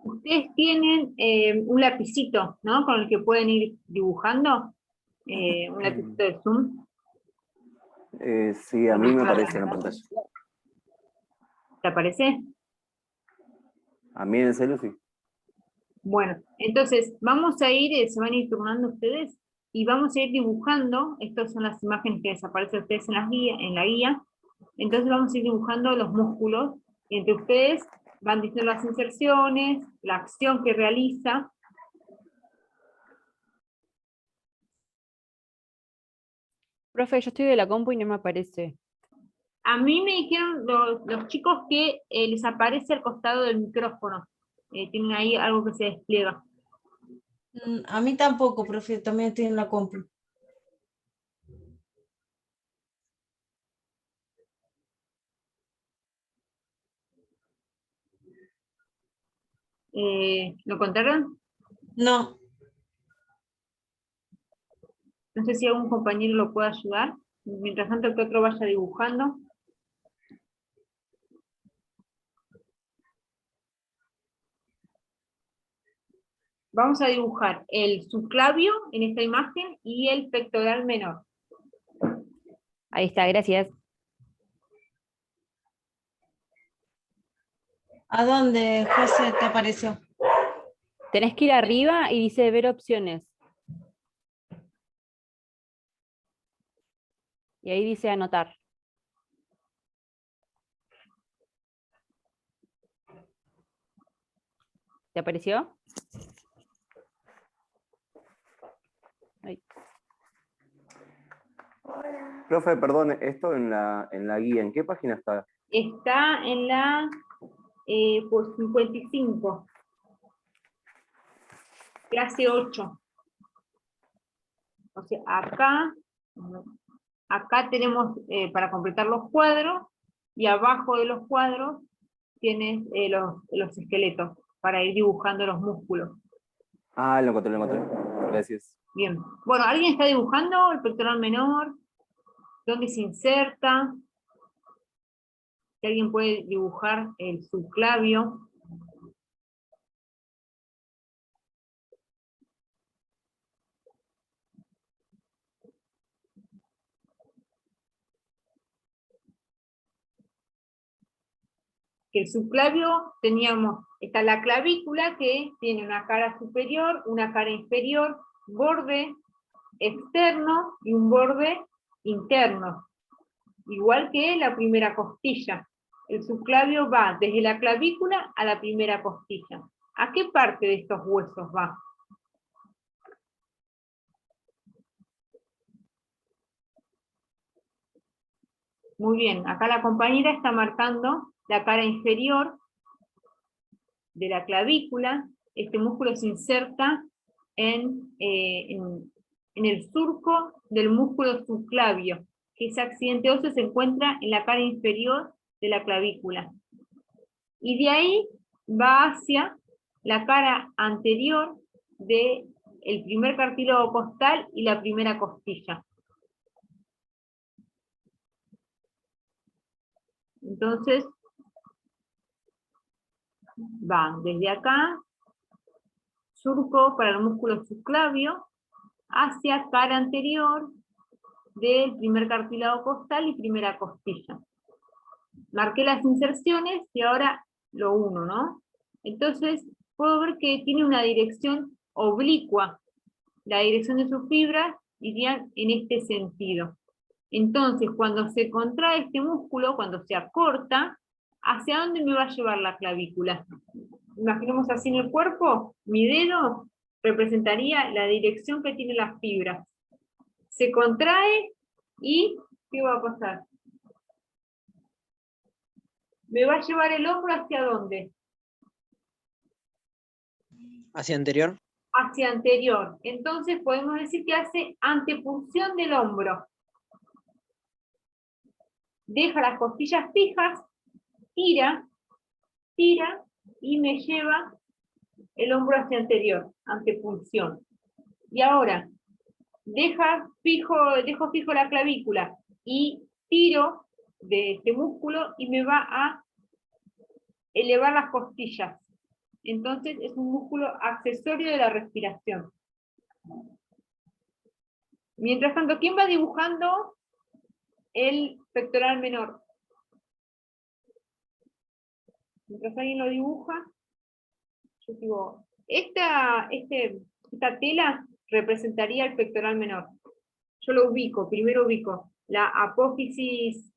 Ustedes tienen un lapicito, ¿no? Con el que pueden ir dibujando. Un lapicito de Zoom. Sí, a mí me aparece en la pantalla. ¿Te aparece? A mí en el celu sí. Bueno, entonces vamos a ir, se van a ir turnando ustedes, y vamos a ir dibujando. Estas son las imágenes que les aparecen a ustedes en la guía. Entonces vamos a ir dibujando los músculos, y entre ustedes van diciendo las inserciones, la acción que realiza. Profe, yo estoy de la compu y no me aparece. A mí me dijeron los chicos que les aparece al costado del micrófono. Tienen ahí algo que se despliega. A mí tampoco, profe, también estoy en la compra. ¿Lo contaron? No, No sé si algún compañero lo puede ayudar. Mientras tanto que otro vaya dibujando. Vamos a dibujar el subclavio en esta imagen y el pectoral menor. Ahí está, gracias. ¿a dónde, José, te apareció? Tenés que ir arriba y dice ver opciones. Y ahí dice anotar. ¿Te apareció? Ahí. Profe, perdón, esto en la guía, ¿en qué página está? Está en la por 55. Clase 8. O sea, acá tenemos para completar los cuadros, y abajo de los cuadros tienes los esqueletos para ir dibujando los músculos. Ah, lo encontré, lo encontré. Gracias. Bien. Bueno, ¿alguien está dibujando el pectoral menor? ¿Dónde se inserta? Si alguien puede dibujar el subclavio. Que el subclavio está la clavícula, que tiene una cara superior, una cara inferior, borde externo y un borde interno, igual que la primera costilla. El subclavio va desde la clavícula a la primera costilla. ¿A qué parte de estos huesos va? Muy bien, acá la compañera está marcando la cara inferior de la clavícula. Este músculo se inserta en el surco del músculo subclavio, que ese accidente óseo se encuentra en la cara inferior de la clavícula. Y de ahí va hacia la cara anterior del primer cartílago costal y la primera costilla. Entonces, van desde acá, surco para el músculo subclavio, hacia cara anterior del primer cartílago costal y primera costilla. Marqué las inserciones y ahora lo uno, ¿no? Entonces, puedo ver que tiene una dirección oblicua. La dirección de sus fibras irían en este sentido. Entonces, cuando se contrae este músculo, cuando se acorta, ¿hacia dónde me va a llevar la clavícula? Imaginemos así en el cuerpo, mi dedo representaría la dirección que tienen las fibras. Se contrae y ¿qué va a pasar? ¿Me va a llevar el hombro hacia dónde? ¿Hacia anterior? Hacia anterior. Entonces podemos decir que hace antepunción del hombro. Deja las costillas fijas, tira y me lleva el hombro hacia anterior, antepunción. Y ahora, dejo fijo la clavícula y tiro de este músculo y me va a elevar las costillas. entonces es un músculo accesorio de la respiración. Mientras tanto, ¿quién va dibujando el pectoral menor? Mientras alguien lo dibuja, yo digo, esta tela representaría el pectoral menor. Yo lo ubico, primero ubico la apófisis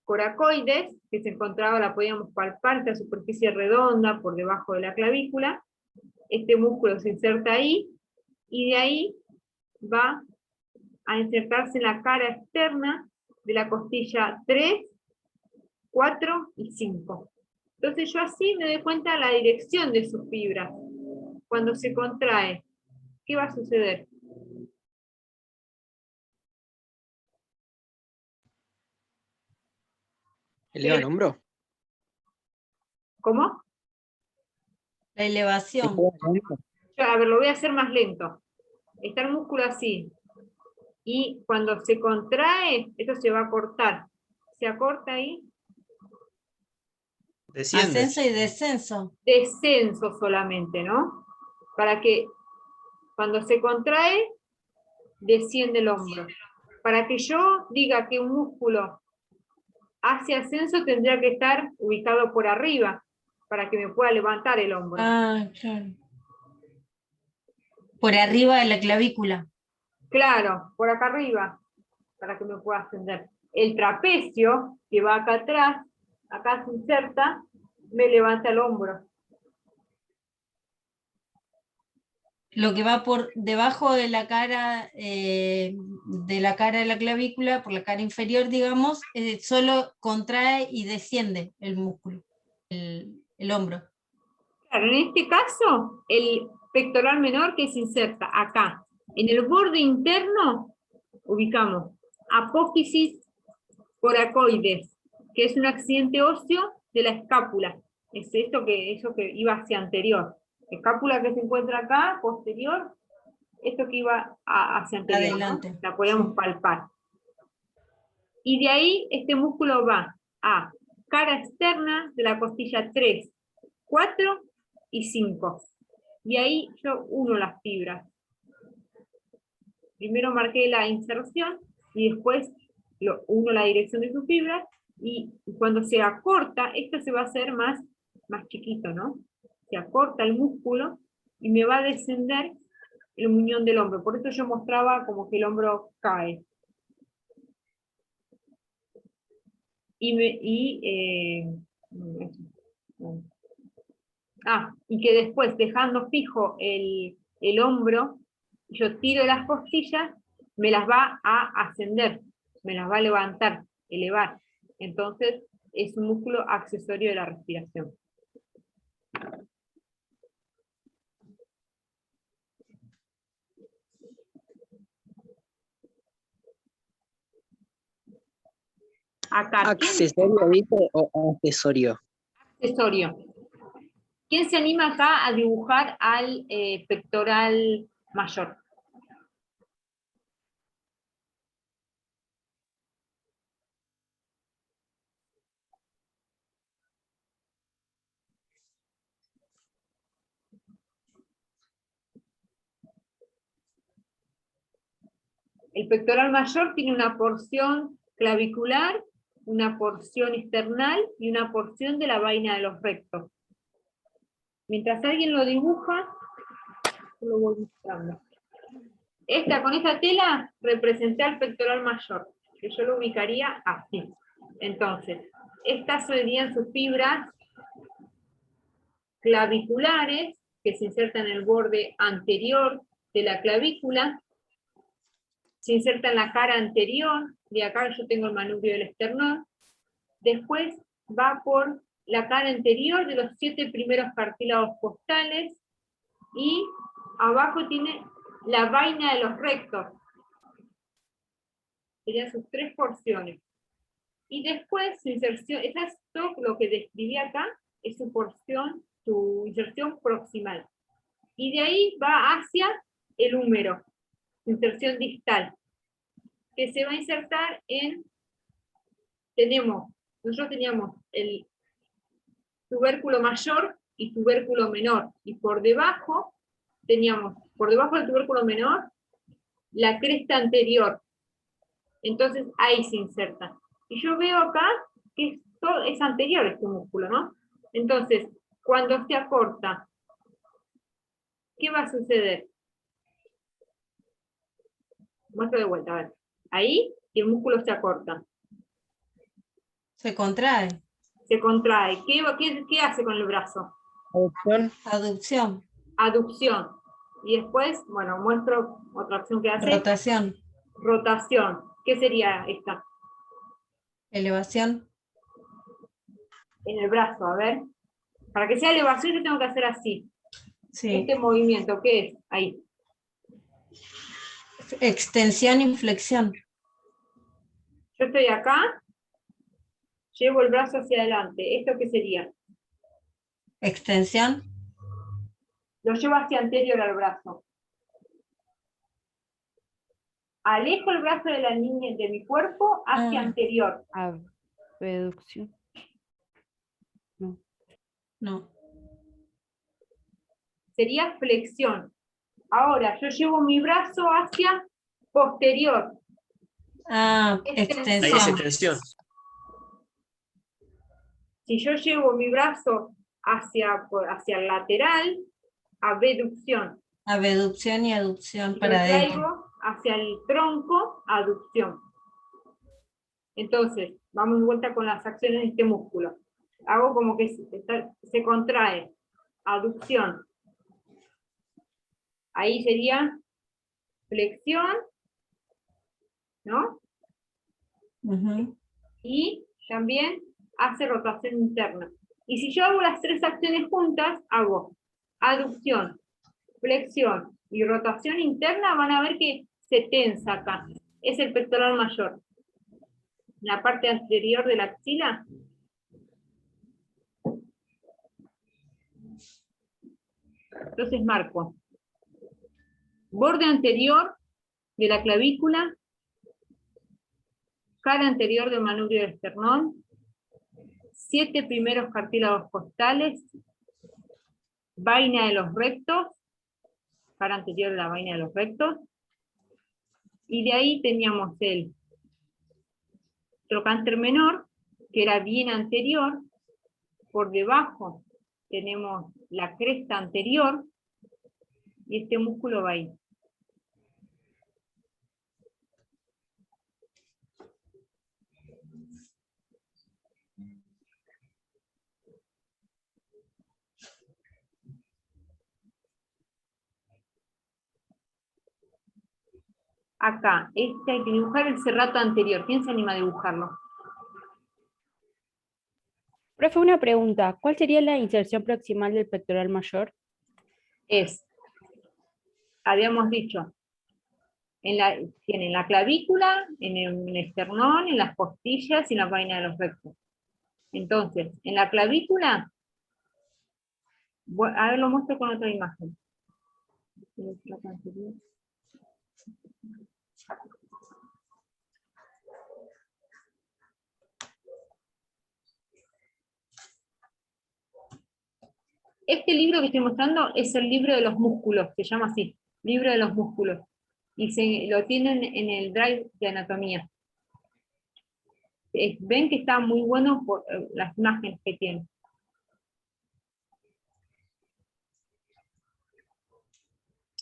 coracoides, que se encontraba, la podíamos palpar, esta superficie redonda por debajo de la clavícula. Este músculo se inserta ahí, y de ahí va a insertarse en la cara externa de la costilla 3, 4 y 5. Entonces yo así me doy cuenta de la dirección de sus fibras. Cuando se contrae, ¿qué va a suceder? ¿Eleva el hombro? ¿Cómo? La elevación. A ver, lo voy a hacer más lento. Está el músculo así. Y cuando se contrae, esto se va a cortar. Se acorta ahí. Desciende. Ascenso y descenso. Descenso solamente, ¿no? Para que cuando se contrae, desciende el hombro. Para que yo diga que un músculo hace ascenso, tendría que estar ubicado por arriba, para que me pueda levantar el hombro. Ah, claro. Por arriba de la clavícula. Claro, por acá arriba, para que me pueda ascender. El trapecio, que va acá atrás, acá se inserta, me levanta el hombro. Lo que va por debajo de la cara de la clavícula, por la cara inferior, digamos, solo contrae y desciende el músculo, el hombro. Claro, en este caso, el pectoral menor que se inserta acá. En el borde interno ubicamos apófisis coracoides, que es un accidente óseo de la escápula. Es eso que iba hacia anterior. Escápula que se encuentra acá, posterior, esto que iba hacia anterior, Adelante. ¿no? La podíamos palpar. Y de ahí este músculo va a cara externa de la costilla 3, 4 y 5. Y ahí yo uno las fibras. Primero marqué la inserción y después uno la dirección de sus fibras, y cuando se acorta, esto se va a hacer más chiquito, ¿no? Se acorta el músculo y me va a descender el muñón del hombro. Por eso yo mostraba como que el hombro cae. Y que después, dejando fijo el hombro, yo tiro las costillas, me las va a ascender, me las va a levantar, elevar. Entonces, es un músculo accesorio de la respiración. Acá. ¿Accesorio, dice, o accesorio? Accesorio. ¿Quién se anima acá a dibujar al pectoral mayor? El pectoral mayor tiene una porción clavicular, una porción esternal y una porción de la vaina de los rectos. Mientras alguien lo dibuja, yo lo voy mostrando. Con esta tela representé al pectoral mayor, que yo lo ubicaría así. Entonces, estas serían sus fibras claviculares, que se insertan en el borde anterior de la clavícula, se inserta en la cara anterior, de acá yo tengo el manubrio del esternón, después va por la cara anterior de los 7 primeros cartílagos costales, y abajo tiene la vaina de los rectos. Serían sus 3 porciones. Y después su inserción, esto lo que describí acá, es su porción, su inserción proximal. Y de ahí va hacia el húmero, inserción distal, que se va a insertar nosotros teníamos el tubérculo mayor, y tubérculo menor. Y por debajo teníamos, por debajo del tubérculo menor, la cresta anterior. Entonces ahí se inserta. Y yo veo acá que es anterior este músculo, ¿no? Entonces, cuando se acorta, ¿qué va a suceder? Muestro de vuelta, a ver. Ahí el músculo se acorta. Se contrae. Se contrae. ¿Qué hace con el brazo? Adopción. Aducción. Aducción. Y después, bueno, muestro otra opción que hace. Rotación. Rotación. ¿Qué sería esta? Elevación. En el brazo, a ver. Para que sea elevación yo tengo que hacer así. Sí. Este movimiento, ¿qué es? Ahí. Extensión y flexión. Yo estoy acá, llevo el brazo hacia adelante. ¿Esto qué sería? Extensión. Lo llevo hacia anterior al brazo. Alejo el brazo de la niña de mi cuerpo hacia anterior. Abducción. No. No. Sería flexión. Ahora, yo llevo mi brazo hacia posterior. Ah, Ahí es extensión. extensión. Si yo llevo mi brazo hacia el lateral, abducción. Abducción y aducción Si para lo adentro. traigo hacia el tronco, aducción. Entonces, vamos de vuelta con las acciones de este músculo. Hago como que se contrae, aducción. Ahí sería flexión, ¿no? Ujú. Y también hace rotación interna. Y si yo hago las tres acciones juntas, hago aducción, flexión y rotación interna, van a ver que se tensa acá. Es el pectoral mayor. La parte anterior de la axila. Entonces marco. Borde anterior de la clavícula, cara anterior del manubrio del esternón, 7 primeros cartílagos costales, vaina de los rectos, cara anterior de la vaina de los rectos, y de ahí teníamos el trocánter menor, que era bien anterior, por debajo tenemos la cresta anterior, y este músculo va ahí. Acá, este hay que dibujar el serrato anterior. ¿Quién se anima a dibujarlo? Profe, una pregunta. ¿Cuál sería la inserción proximal del pectoral mayor? Habíamos dicho, tiene en la clavícula, en el esternón, en las costillas y en la vaina de los rectos. Entonces, en la clavícula, a ver, lo muestro con otra imagen. Este libro que estoy mostrando es el libro de los músculos, se llama así, libro de los músculos. Y lo tienen en el drive de anatomía. Ven que está muy bueno por las imágenes que tiene.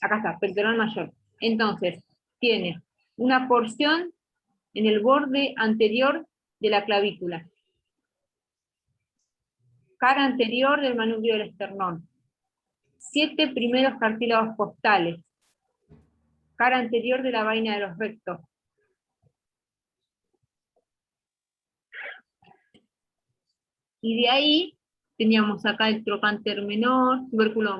Acá está, pectoral mayor. Entonces, tiene una porción en el borde anterior de la clavícula. Cara anterior del manubrio del esternón. 7 primeros cartílagos costales. Cara anterior de la vaina de los rectos. Y de ahí teníamos acá el trocánter menor, tubérculo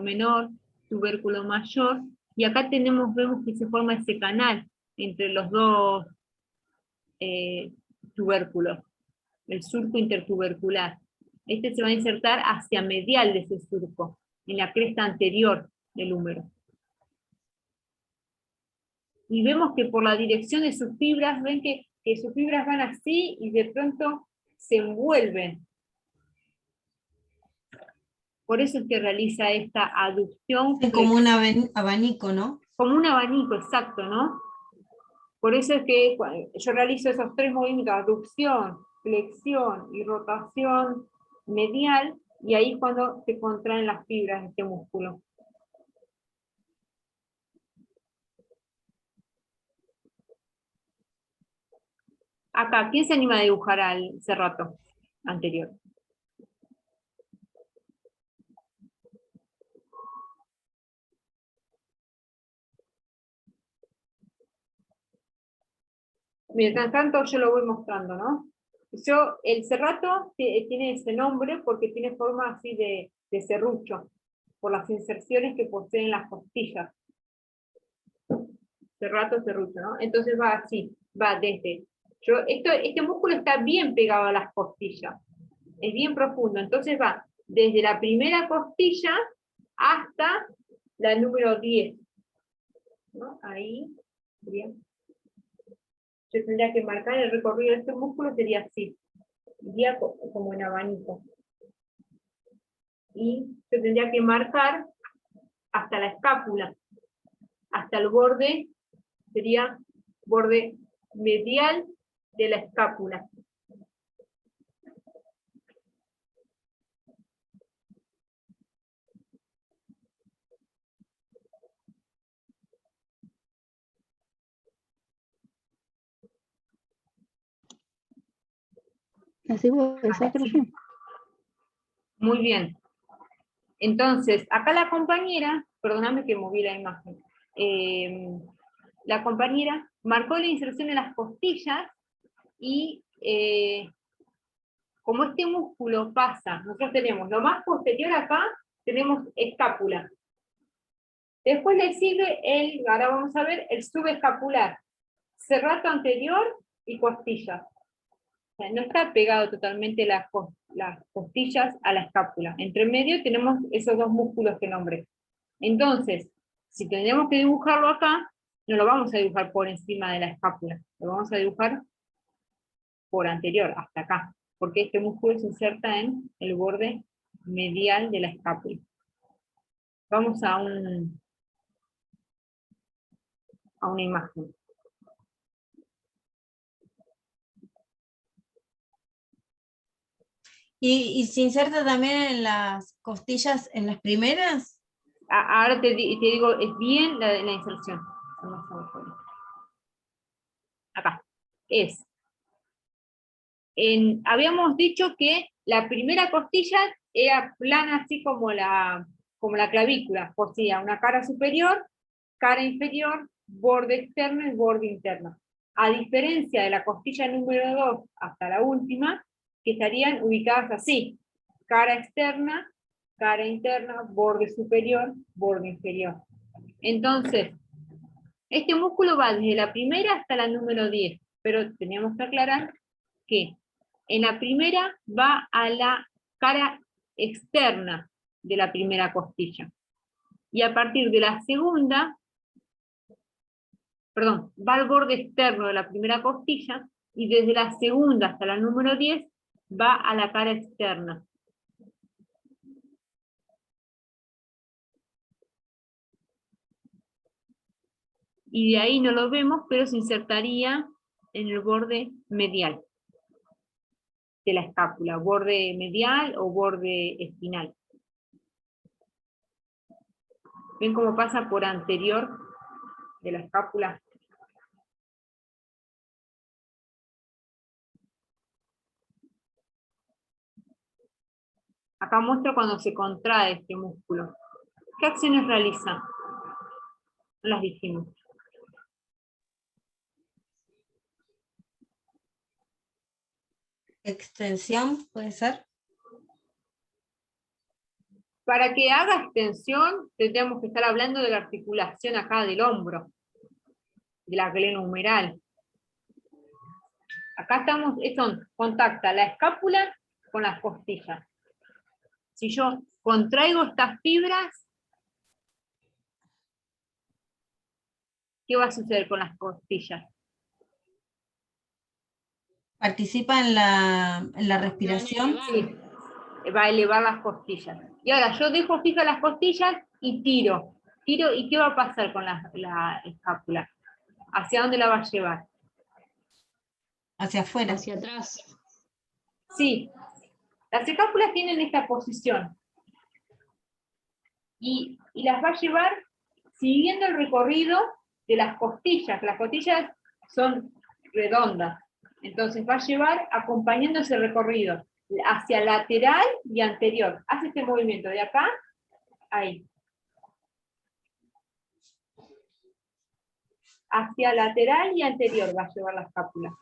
mayor, y acá vemos que se forma ese canal entre los dos tubérculos, el surco intertubercular. Este se va a insertar hacia medial de ese surco, en la cresta anterior del húmero. Y vemos que por la dirección de sus fibras, ven que sus fibras van así y de pronto se envuelven. Por eso es que realiza esta aducción. Es como un abanico, ¿no? Como un abanico, exacto, ¿no? Por eso es que yo realizo esos 3 movimientos, aducción, flexión y rotación medial, y ahí es cuando se contraen las fibras de este músculo. Acá, ¿quién se anima a dibujar al cerrato anterior? Mientras tanto yo lo voy mostrando, ¿no? El cerrato tiene ese nombre porque tiene forma así de serrucho, por las inserciones que poseen las costillas. Cerrato, serrucho, ¿no? Entonces va así, va desde... este músculo está bien pegado a las costillas, es bien profundo, entonces va desde la primera costilla hasta la número 10. ¿No? Ahí, bien. Yo tendría que marcar el recorrido de este músculo, sería así, iría como en abanico. Y yo tendría que marcar hasta la escápula, hasta el borde, sería borde medial de la escápula. Así puede ser, profe. Muy bien. Entonces, acá la compañera, perdóname que moví la imagen, la compañera marcó la inserción en las costillas y como este músculo pasa, nosotros tenemos lo más posterior acá, tenemos escápula. Después le sigue ahora vamos a ver, el subescapular, cerrato anterior y costilla. O sea, no está pegado totalmente las costillas a la escápula. Entre medio tenemos esos 2 músculos que nombré. Entonces, si tenemos que dibujarlo acá, no lo vamos a dibujar por encima de la escápula, lo vamos a dibujar por anterior, hasta acá, porque este músculo se inserta en el borde medial de la escápula. Vamos a una imagen. ¿Y se inserta también en las costillas, en las primeras? Ahora te digo, es bien la inserción. Acá. Habíamos dicho que la primera costilla era plana, así como la clavícula. Poseía una cara superior, cara inferior, borde externo y borde interno. A diferencia de la costilla número 2 hasta la última, que estarían ubicadas así: cara externa, cara interna, borde superior, borde inferior. Entonces, este músculo va desde la primera hasta la número 10, pero teníamos que aclarar que en la primera va a la cara externa de la primera costilla. Y a partir de la segunda, va al borde externo de la primera costilla, y desde la segunda hasta la número 10 va a la cara externa. Y de ahí no lo vemos, pero se insertaría en el borde medial de la escápula, borde medial o borde espinal. ¿Ven cómo pasa por anterior de la escápula? Acá muestro cuando se contrae este músculo. ¿Qué acciones realiza? No las dijimos. Extensión, ¿puede ser? Para que haga extensión, tendríamos que estar hablando de la articulación acá del hombro, de la glenohumeral. Acá estamos, contacta la escápula con las costillas. Si yo contraigo estas fibras, ¿qué va a suceder con las costillas? ¿Participa en la respiración? Sí. va a elevar las costillas. Y ahora yo dejo fijas las costillas y tiro. Tiro, ¿y qué va a pasar con la escápula? ¿Hacia dónde la va a llevar? Hacia afuera. Hacia atrás. Sí, las escápulas tienen esta posición. Y las va a llevar siguiendo el recorrido de las costillas. Las costillas son redondas. Entonces va a llevar acompañando ese recorrido hacia lateral y anterior. Hace este movimiento de acá, ahí. Hacia lateral y anterior va a llevar la escápula.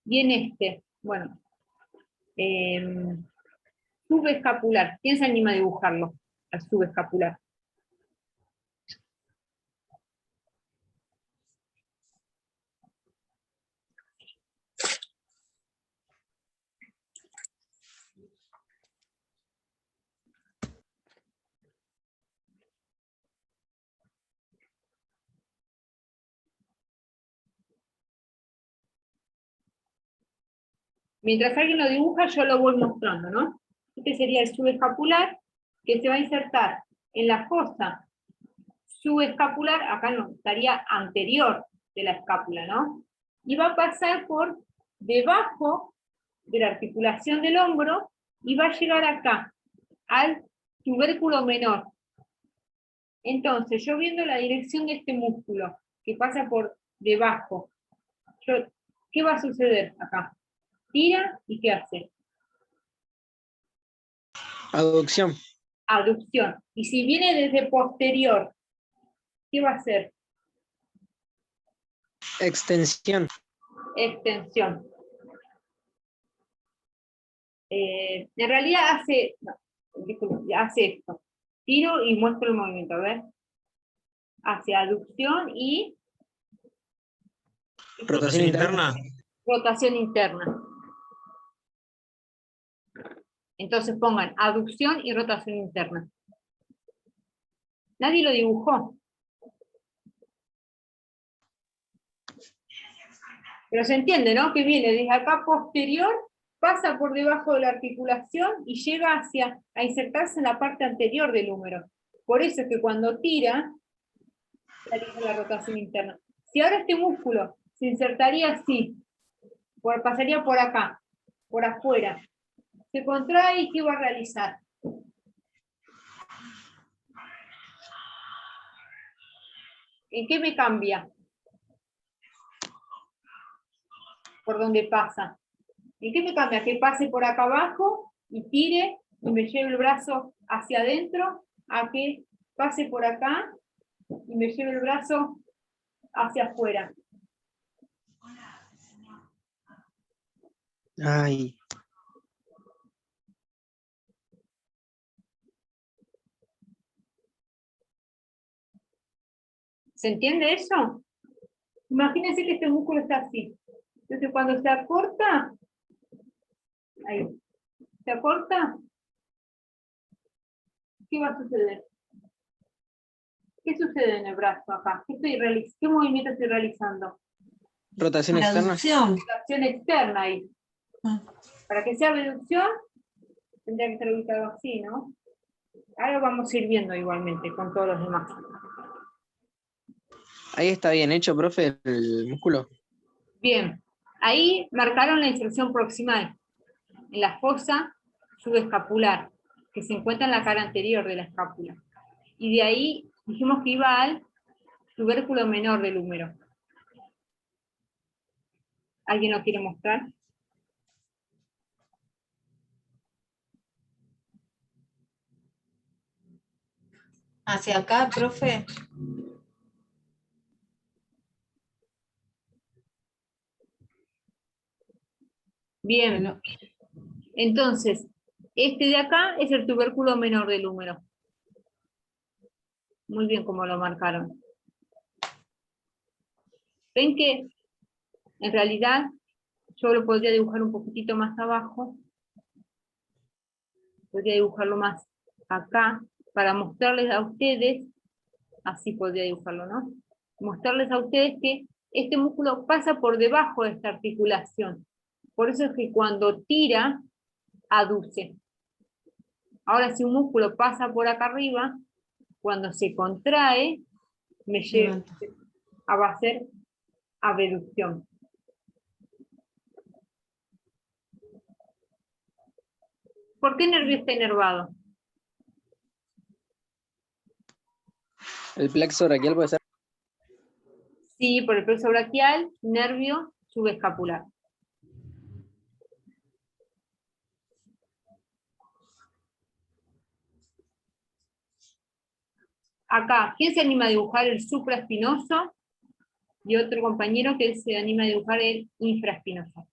Bien bueno, subescapular. ¿Quién se anima a dibujarlo? El subescapular. Mientras alguien lo dibuja, yo lo voy mostrando, ¿no? Este sería el subescapular, que se va a insertar en la fosa subescapular, acá no, estaría anterior de la escápula, ¿no? Y va a pasar por debajo de la articulación del hombro y va a llegar acá, al tubérculo menor. Entonces, yo viendo la dirección de este músculo, que pasa por debajo, ¿qué va a suceder acá? Tira, ¿y qué hace? Aducción. Aducción. Y si viene desde posterior, ¿qué va a hacer? Extensión. Extensión. En realidad hace, no, disculpe, hace esto. Tiro y muestro el movimiento, a ver. Hace aducción y Rotación interna. rotación interna. Entonces pongan aducción y rotación interna. Nadie lo dibujó. Pero se entiende, ¿no? Que viene desde acá posterior, pasa por debajo de la articulación y llega a insertarse en la parte anterior del húmero. Por eso es que cuando tira, realiza la rotación interna. Si ahora este músculo se insertaría así, pasaría por acá, por afuera, se contrae y ¿qué va a realizar? ¿En qué me cambia? Por donde pasa. ¿En qué me cambia? Que pase por acá abajo y tire y me lleve el brazo hacia adentro, a que pase por acá y me lleve el brazo hacia afuera. Ay. ¿Se entiende eso? Imagínense que este músculo está así. Entonces cuando se acorta, ahí, se acorta, ¿qué va a suceder? ¿Qué sucede en el brazo acá? ¿Qué movimiento estoy realizando? Rotación La externa. aducción. Rotación externa ahí. Para que sea reducción, tendría que estar ubicado así, ¿no? Ahora vamos a ir viendo igualmente con todos los demás. Ahí está bien hecho, profe, el músculo. Bien, ahí marcaron la inserción proximal, en la fosa subescapular, que se encuentra en la cara anterior de la escápula. Y de ahí dijimos que iba al tubérculo menor del húmero. ¿Alguien lo quiere mostrar? Hacia acá, profe. Bien, Bueno, entonces, este de acá es el tubérculo menor del húmero. Muy bien como lo marcaron. Ven que, en realidad, yo lo podría dibujar un poquitito más abajo, podría dibujarlo más acá, para mostrarles a ustedes, así podría dibujarlo, ¿no? Mostrarles a ustedes que este músculo pasa por debajo de esta articulación. Por eso es que cuando tira, aduce. Ahora, si un músculo pasa por acá arriba, cuando se contrae, me lleva a hacer abducción. ¿Por qué nervio está inervado? El plexo braquial puede ser. Sí, por el plexo braquial, nervio subescapular. Acá, ¿quién se anima a dibujar el supraespinoso? Y otro compañero que se anima a dibujar el infraespinoso.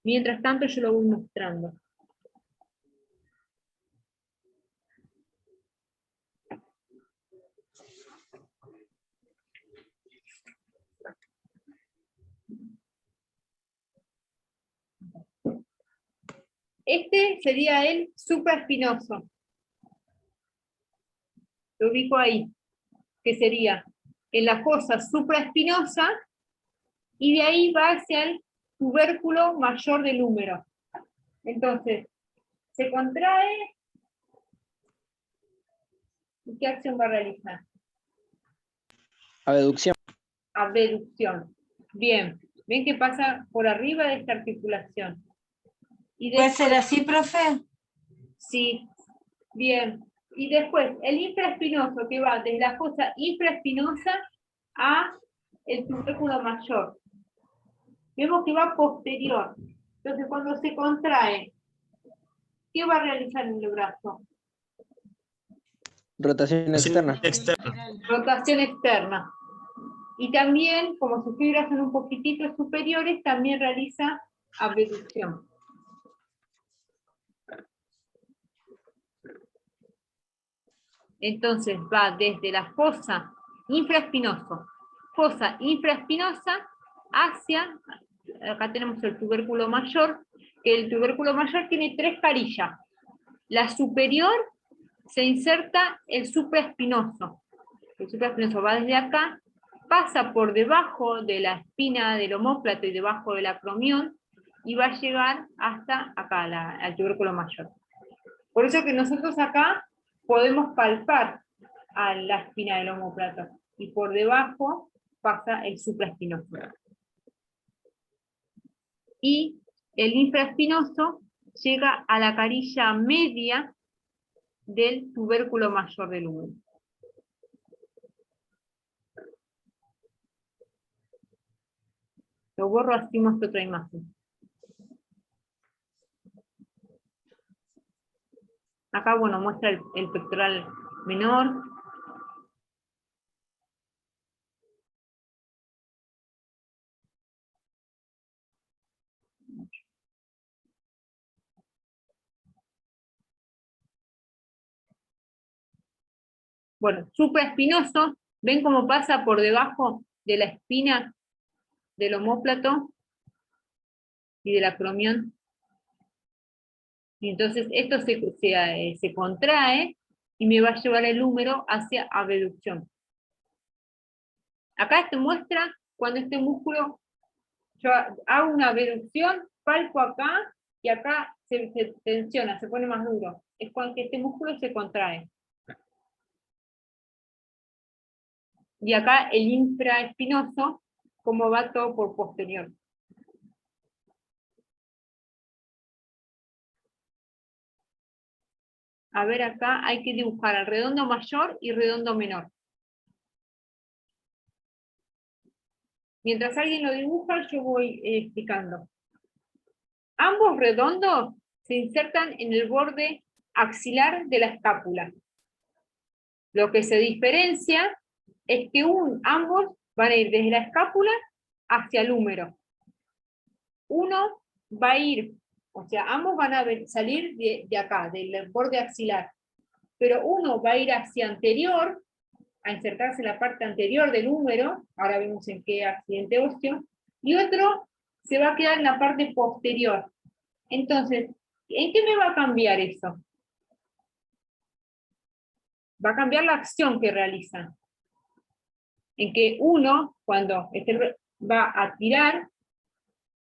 Mientras tanto yo lo voy mostrando. Este sería el supraespinoso. Lo ubico ahí, que sería en la fosa supraespinosa, y de ahí va hacia el tubérculo mayor del húmero. Entonces, se contrae, ¿y qué acción va a realizar? Abducción. Abducción. Bien, ven que pasa por arriba de esta articulación. Y ¿Puede ser así, profe? Sí, bien. Y después, el infraespinoso que va desde la fosa infraespinosa a el tubérculo mayor. Vemos que va posterior. Entonces, cuando se contrae, ¿qué va a realizar en el brazo? Rotación externa. Rotación externa. Y también, como sus fibras son un poquitito superiores, también realiza abducción. Entonces va desde la fosa infraespinosa hacia, acá tenemos el tubérculo mayor, que el tubérculo mayor tiene 3 carillas. La superior se inserta el supraespinoso. El supraespinoso va desde acá, pasa por debajo de la espina del omóplato y debajo del acromión, y va a llegar hasta acá, al tubérculo mayor. Por eso que nosotros acá podemos palpar a la espina del omóplato, y por debajo pasa el supraespinoso. Y el infraespinoso llega a la carilla media del tubérculo mayor del húmero. Lo borro, así muestro otra imagen. Acá, bueno, muestra el pectoral menor. Bueno, supraespinoso, ¿ven cómo pasa por debajo de la espina del omóplato y del acromión? Y entonces esto se contrae y me va a llevar el húmero hacia abducción. Acá te muestra cuando este músculo, yo hago una abducción, palpo acá, y acá se tensiona, se pone más duro. Es cuando este músculo se contrae. Y acá el infraespinoso, como va todo por posterior. A ver, acá hay que dibujar el redondo mayor y redondo menor. Mientras alguien lo dibuja, yo voy explicando. Ambos redondos se insertan en el borde axilar de la escápula. Lo que se diferencia es que ambos van a ir desde la escápula hacia el húmero. Uno va a ir, o sea, ambos van a salir de acá, del borde axilar. Pero uno va a ir hacia anterior, a insertarse en la parte anterior del húmero, ahora vemos en qué accidente óseo, y otro se va a quedar en la parte posterior. Entonces, ¿en qué me va a cambiar eso? Va a cambiar la acción que realiza. En que uno, cuando va a tirar,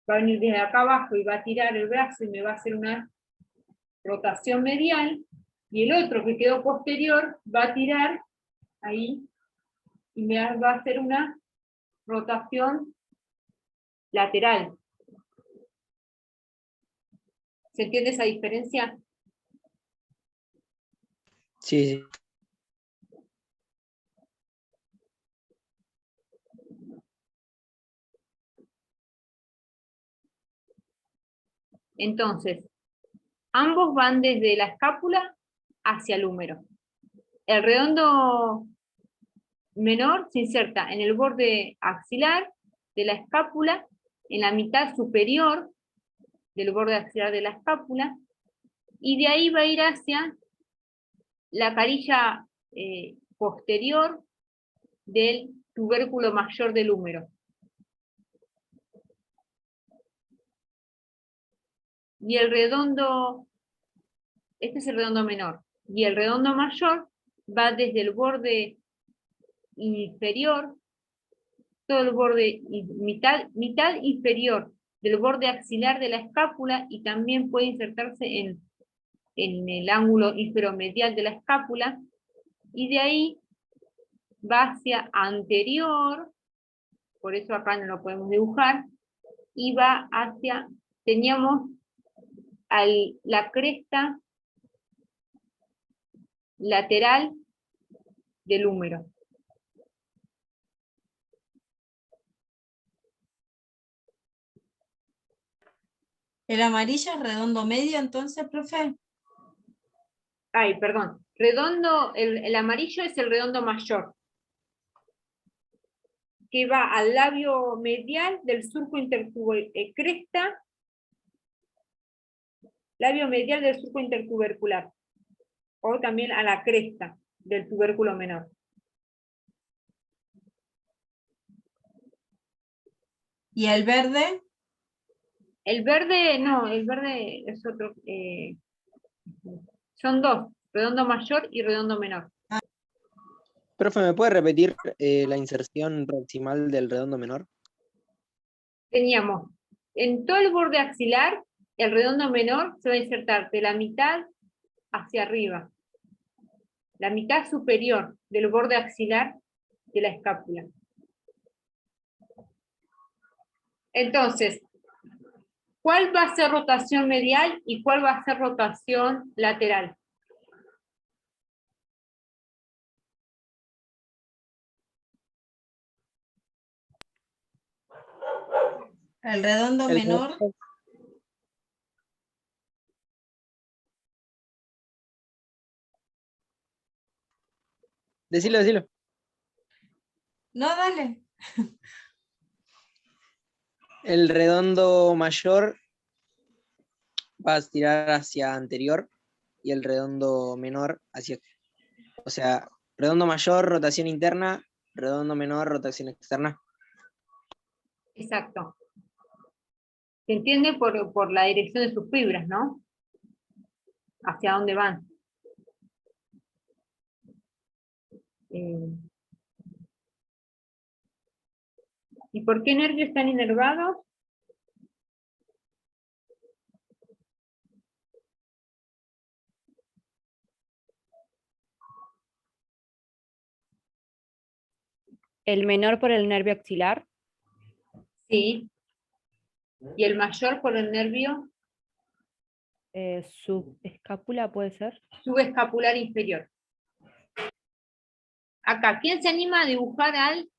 va a venir desde acá abajo y va a tirar el brazo y me va a hacer una rotación medial, y el otro que quedó posterior va a tirar ahí y me va a hacer una rotación lateral. ¿Se entiende esa diferencia? Sí, sí. Entonces, ambos van desde la escápula hacia el húmero. El redondo menor se inserta en el borde axilar de la escápula, en la mitad superior del borde axilar de la escápula, y de ahí va a ir hacia la carilla posterior del tubérculo mayor del húmero. Y el redondo, este es el redondo menor, y el redondo mayor va desde el borde inferior, todo el borde, mitad inferior del borde axilar de la escápula, y también puede insertarse en el ángulo inferomedial de la escápula, y de ahí va hacia anterior, por eso acá no lo podemos dibujar, y va hacia, teníamos la cresta lateral del húmero. ¿El amarillo es redondo medio entonces, profe? Ay, perdón. Redondo, el amarillo es el redondo mayor, que va al labio medial del surco cresta, labio medial del surco intertubercular, o también a la cresta del tubérculo menor. ¿Y el verde? El verde, no, el verde es otro, son dos, redondo mayor y redondo menor. Profe, ¿me puede repetir la inserción proximal del redondo menor? Teníamos en todo el borde axilar, el redondo menor se va a insertar de la mitad hacia arriba, la mitad superior del borde axilar de la escápula. Entonces, ¿cuál va a ser rotación medial y cuál va a ser rotación lateral? El redondo El menor. Decilo, decilo. No, dale. El redondo mayor va a tirar hacia anterior y el redondo menor hacia... O sea, redondo mayor, rotación interna, redondo menor, rotación externa. Exacto. Se entiende por la dirección de sus fibras, ¿no? Hacia dónde van. ¿Y por qué nervios están inervados? ¿El menor por el nervio axilar? Sí. ¿Y el mayor por el nervio ¿Subescápula puede ser? subescapular inferior? Acá, ¿quién se anima a dibujar al...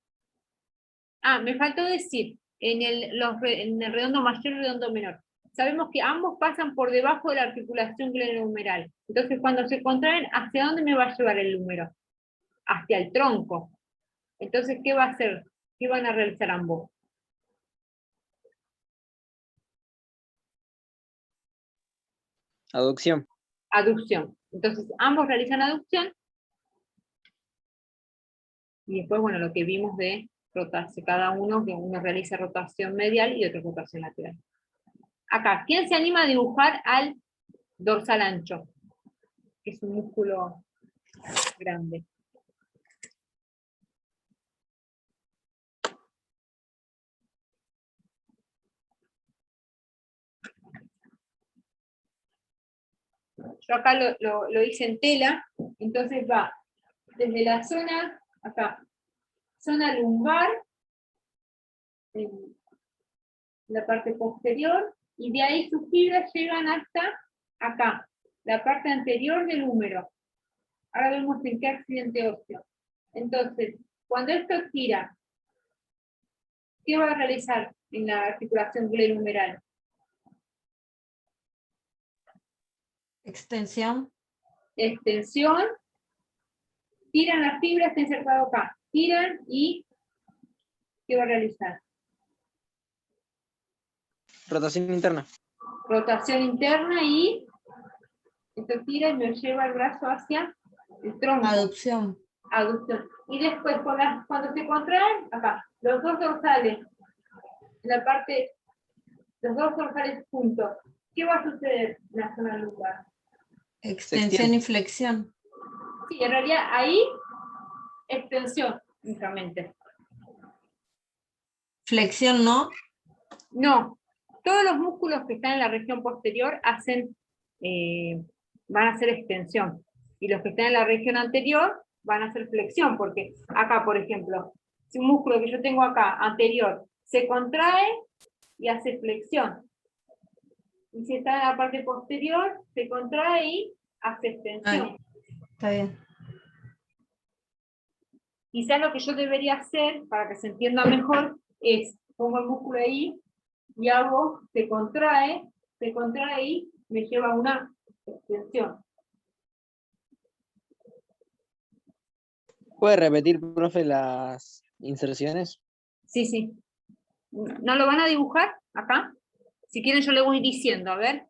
Ah, me faltó decir, en el redondo mayor y redondo menor. Sabemos que ambos pasan por debajo de la articulación glenohumeral. Entonces, cuando se contraen, ¿hacia dónde me va a llevar el húmero? Hacia el tronco. Entonces, ¿qué va a hacer? ¿Qué van a realizar ambos? Aducción. Aducción. Entonces, ambos realizan aducción. Y después, bueno, lo que vimos de rotación, cada uno que uno realiza rotación medial y otro rotación lateral. Acá, ¿quién se anima a dibujar al dorsal ancho? Que es un músculo grande. Yo acá lo hice en tela, entonces va desde la zona, acá, zona lumbar, en la parte posterior, y de ahí sus fibras llegan hasta acá, la parte anterior del húmero. Ahora vemos en qué accidente óseo. Entonces, cuando esto gira, ¿qué va a realizar en la articulación glenohumeral? Extensión. Extensión, tiran las fibras, está insertado acá, tiran y ¿qué va a realizar? Rotación interna. Rotación interna y esto tira y me lleva el brazo hacia el tronco. Aducción. Aducción. Y después, cuando se contraen, acá, los dos dorsales, la parte, los dos dorsales juntos, ¿qué va a suceder en la zona lumbar? Extensión y flexión. Sí, en realidad ahí, extensión, únicamente. Flexión no. No, todos los músculos que están en la región posterior hacen, van a hacer extensión. Y los que están en la región anterior van a hacer flexión, porque acá, por ejemplo, si un músculo que yo tengo acá, anterior, se contrae y hace flexión. Y si está en la parte posterior, se contrae y hace extensión. Está bien. Quizás lo que yo debería hacer, para que se entienda mejor, es, pongo el músculo ahí, y hago, se contrae y me lleva a una extensión. ¿Puede repetir, profe, las inserciones? Sí, sí. ¿No lo van a dibujar acá? Si quieren yo le voy diciendo, a ver.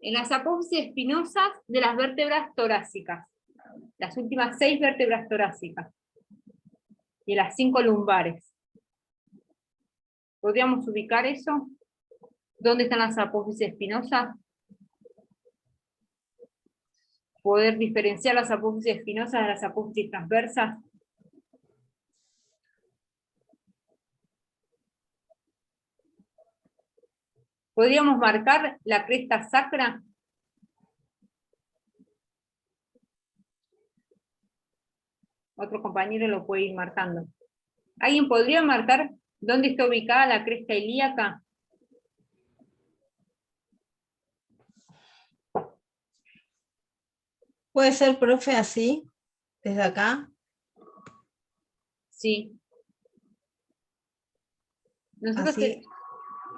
En las apófisis espinosas de las vértebras torácicas. Las últimas 6 vértebras torácicas. Y las 5 lumbares. ¿Podríamos ubicar eso? ¿Dónde están las apófisis espinosas? Poder diferenciar las apófisis espinosas de las apófisis transversas. ¿Podríamos marcar la cresta sacra? Otro compañero lo puede ir marcando. ¿Alguien podría marcar dónde está ubicada la cresta ilíaca? ¿Puede ser, profe, así? Desde acá. Sí. Nosotros Así.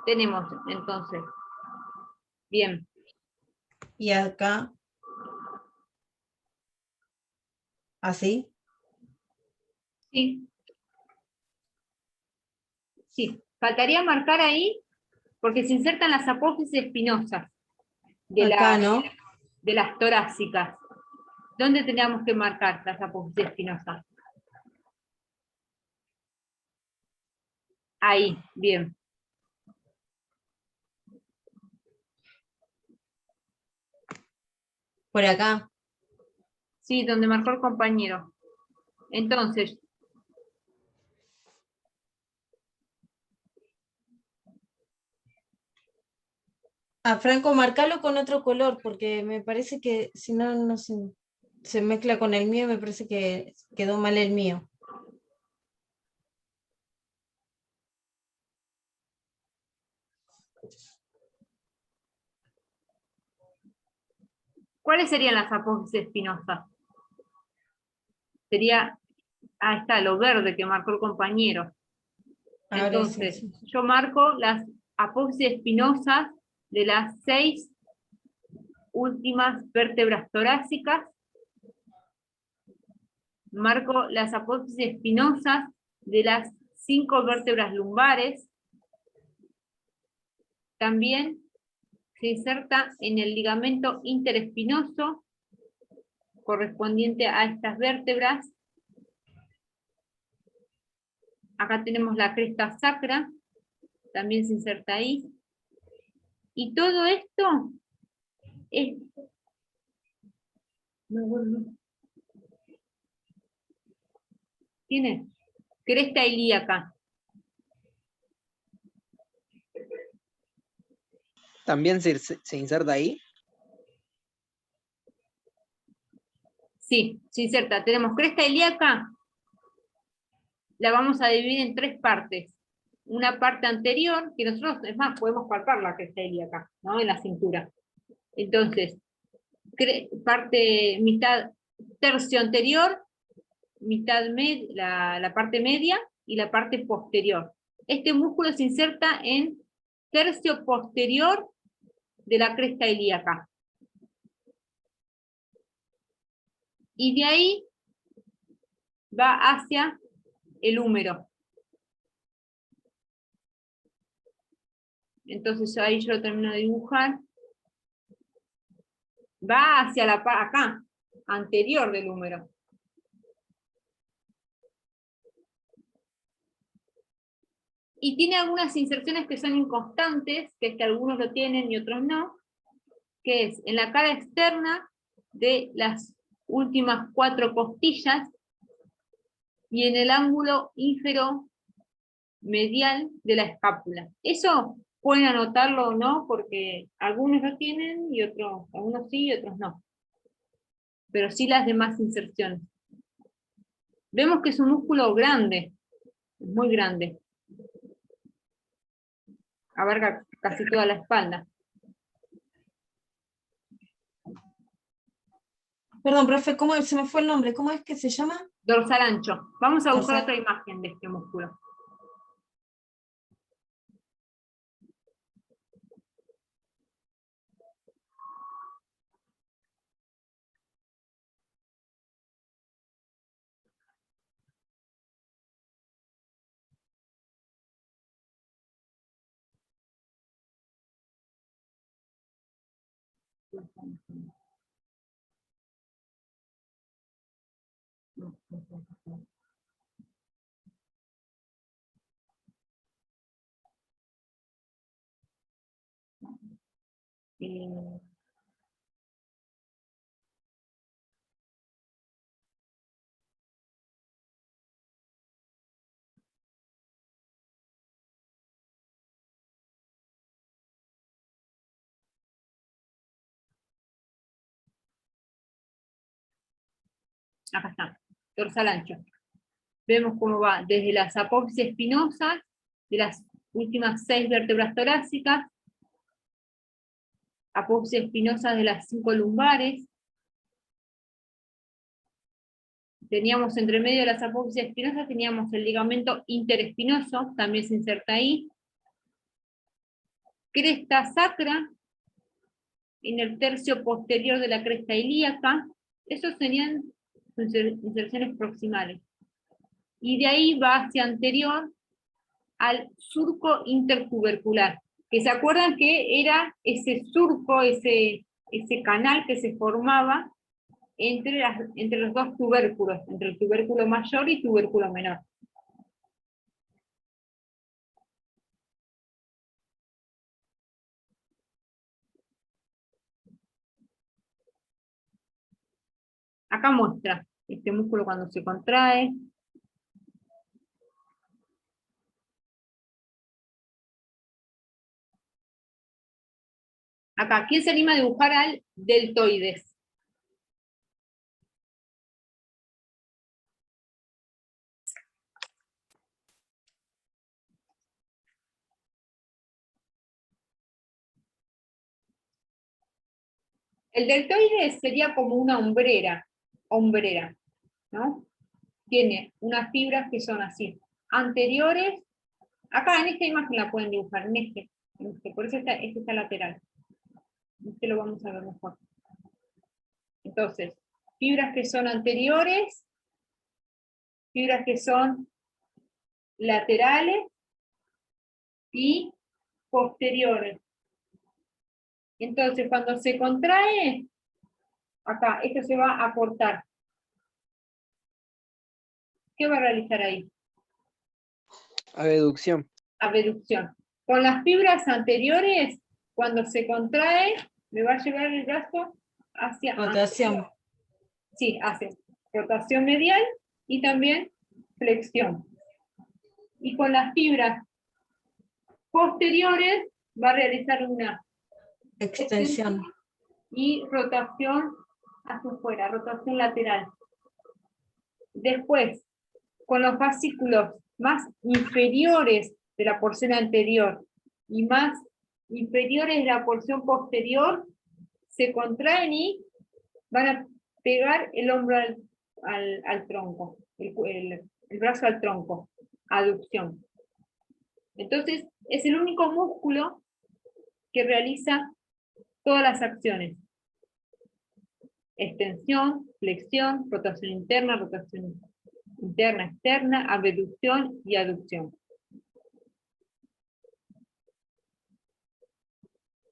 tenemos, entonces. Bien. Y acá. Así. Sí. Sí. Faltaría marcar ahí, porque se insertan las apófisis espinosas de, Acá, ¿no? de las torácicas. ¿Dónde teníamos que marcar las apófisis espinosas? Ahí, bien. Por acá. Sí, donde marcó el compañero. Entonces, Franco, marcalo con otro color, porque me parece que si no, no se mezcla con el mío, me parece que quedó mal el mío. ¿cuáles serían las apófisis espinosas? Sería, ahí está, lo verde que marcó el compañero. Ahora sí, Entonces, sí. yo marco las apófisis espinosas de las 6 últimas vértebras torácicas. Marco las apófisis espinosas de las 5 vértebras lumbares. También se inserta en el ligamento interespinoso correspondiente a estas vértebras. Acá tenemos la cresta sacra, también se inserta ahí. Y todo esto es... Tiene cresta ilíaca. ¿También se inserta ahí? Sí, se inserta. Tenemos cresta ilíaca, la vamos a dividir en 3 partes. Una parte anterior, que nosotros, es más, podemos palpar la cresta ilíaca, ¿no? En la cintura. Entonces, mitad tercio anterior, la parte media y la parte posterior. Este músculo se inserta en tercio posterior de la cresta ilíaca. Y de ahí va hacia el húmero. Entonces ahí yo lo termino de dibujar. Va hacia acá, anterior del húmero. Y tiene algunas inserciones que son inconstantes, que es que algunos lo tienen y otros no, que es en la cara externa de las últimas 4 costillas y en el ángulo ínfero-medial de la escápula. Eso pueden anotarlo o no, porque algunos lo tienen y otros, algunos sí y otros no. Pero sí las demás inserciones. Vemos que es un músculo grande, muy grande. Abarca casi toda la espalda. Perdón, profe, ¿cómo se me fue el nombre? ¿Cómo es que se llama? Dorsal ancho. Vamos a buscar Dorsal. otra imagen de este músculo. Acá está, dorsal ancho. Vemos cómo va desde las apófisis espinosas, de las últimas 6 vértebras torácicas, apófisis espinosas de las 5 lumbares. Teníamos entre medio de las apófisis espinosas, teníamos el ligamento interespinoso, también se inserta ahí. Cresta sacra, en el tercio posterior de la cresta ilíaca. Esos serían inserciones proximales. Y de ahí va hacia anterior al surco intertubercular, que se acuerdan que era ese surco, ese canal que se formaba entre los 2 tubérculos, entre el tubérculo mayor y tubérculo menor. Acá muestra este músculo cuando se contrae. Acá, ¿quién se anima a dibujar al deltoides? El deltoides sería como una hombrera, ¿no? Tiene unas fibras que son así, anteriores. Acá en esta imagen la pueden dibujar, en este, por eso este está lateral. Este lo vamos a ver mejor. Entonces, fibras que son anteriores, fibras que son laterales y posteriores. Entonces, cuando se contrae, acá, esto se va a cortar. ¿Qué va a realizar ahí? Abducción. Abducción. Con las fibras anteriores, cuando se contrae, me va a llevar el brazo hacia Rotación. Sí, hace rotación medial y también flexión. Y con las fibras posteriores va a realizar una Extensión. y rotación hacia afuera, rotación lateral. Después, con los fascículos más inferiores de la porción anterior y más inferiores de la porción posterior, se contraen y van a pegar el hombro al tronco, el brazo al tronco, aducción. Entonces, es el único músculo que realiza todas las acciones. Extensión, flexión, rotación interna, externa, abducción y aducción.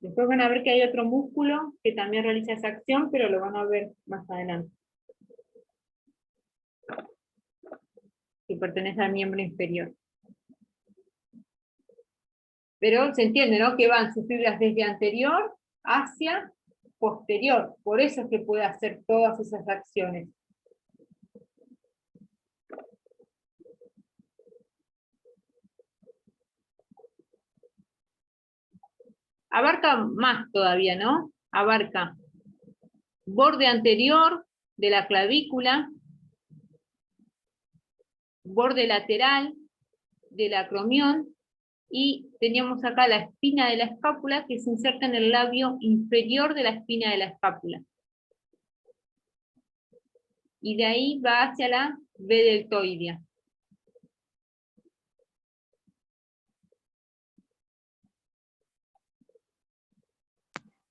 Después van a ver que hay otro músculo que también realiza esa acción, pero lo van a ver más adelante. Que pertenece al miembro inferior. Pero se entiende, ¿no? Que van sus fibras desde anterior hacia posterior. Por eso es que puede hacer todas esas acciones. Abarca más todavía, ¿no? Abarca borde anterior de la clavícula, borde lateral del acromión, y teníamos acá la espina de la escápula que se inserta en el labio inferior de la espina de la escápula. Y de ahí va hacia la V deltoidea.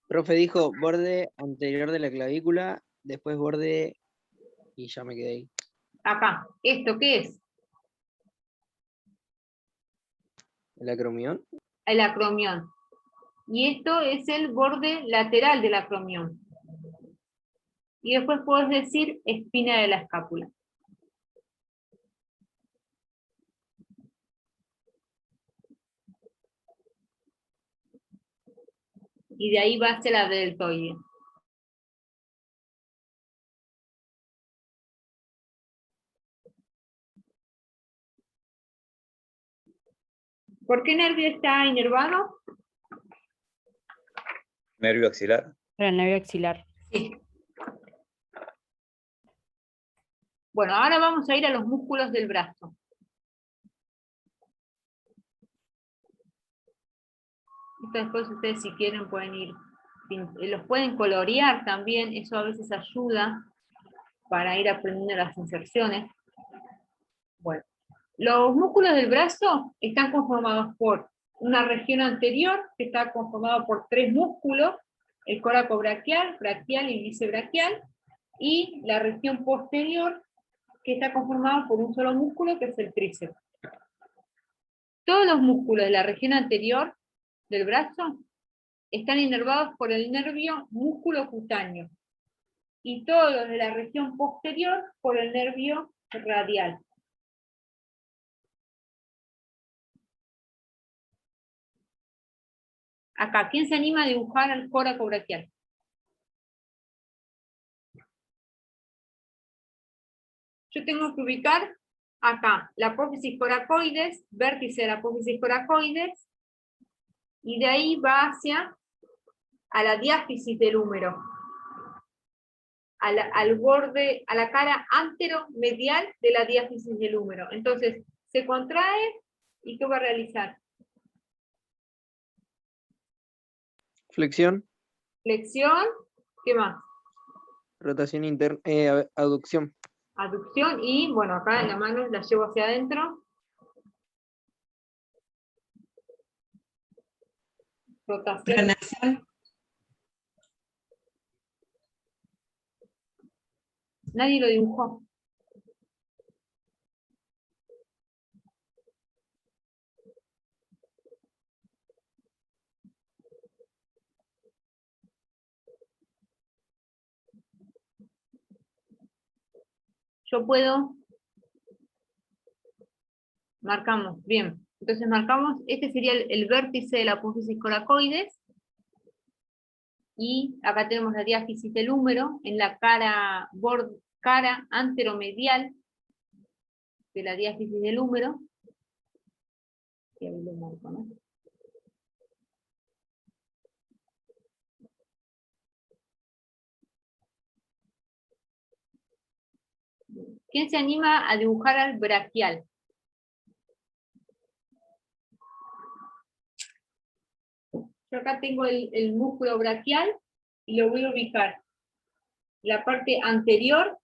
Profe dijo borde anterior de la clavícula, después borde y ya me quedé ahí. Acá, ¿esto qué es? ¿El acromión? El acromión. Y esto es el borde lateral del acromión. Y después podés decir espina de la escápula. Y de ahí va hacia la deltoide. ¿Por qué nervio está inervado? Nervio axilar. Para el nervio axilar. Sí. Bueno, ahora vamos a ir a los músculos del brazo. Esto después ustedes si quieren pueden ir, los pueden colorear también, eso a veces ayuda para ir aprendiendo las inserciones. Bueno, los músculos del brazo están conformados por una región anterior, que está conformada por 3 músculos, el coracobraquial, braquial y vicebraquial, y la región posterior, que está conformada por un solo músculo, que es el tríceps. Todos los músculos de la región anterior del brazo están inervados por el nervio músculo cutáneo, y todos los de la región posterior por el nervio radial. Acá, ¿quién se anima a dibujar al coracobraquial? Yo tengo que ubicar acá la apófisis coracoides, vértice de la apófisis coracoides, y de ahí va hacia a la diáfisis del húmero, al borde, a la cara anteromedial de la diáfisis del húmero. Entonces, se contrae, ¿y qué va a realizar? Flexión, Flexión, ¿qué más? rotación interna, aducción. Aducción, y bueno, acá en la mano la llevo hacia adentro. Rotación. Pronación. Nadie lo dibujó. Yo puedo. Marcamos, bien. Entonces marcamos, este sería el vértice de la apófisis coracoides, y acá tenemos la diáfisis del húmero en la cara anteromedial de la diáfisis del húmero. Y ahí lo marco, ¿no? ¿Quién se anima a dibujar al braquial? Yo acá tengo el músculo braquial y lo voy a ubicar en la parte anterior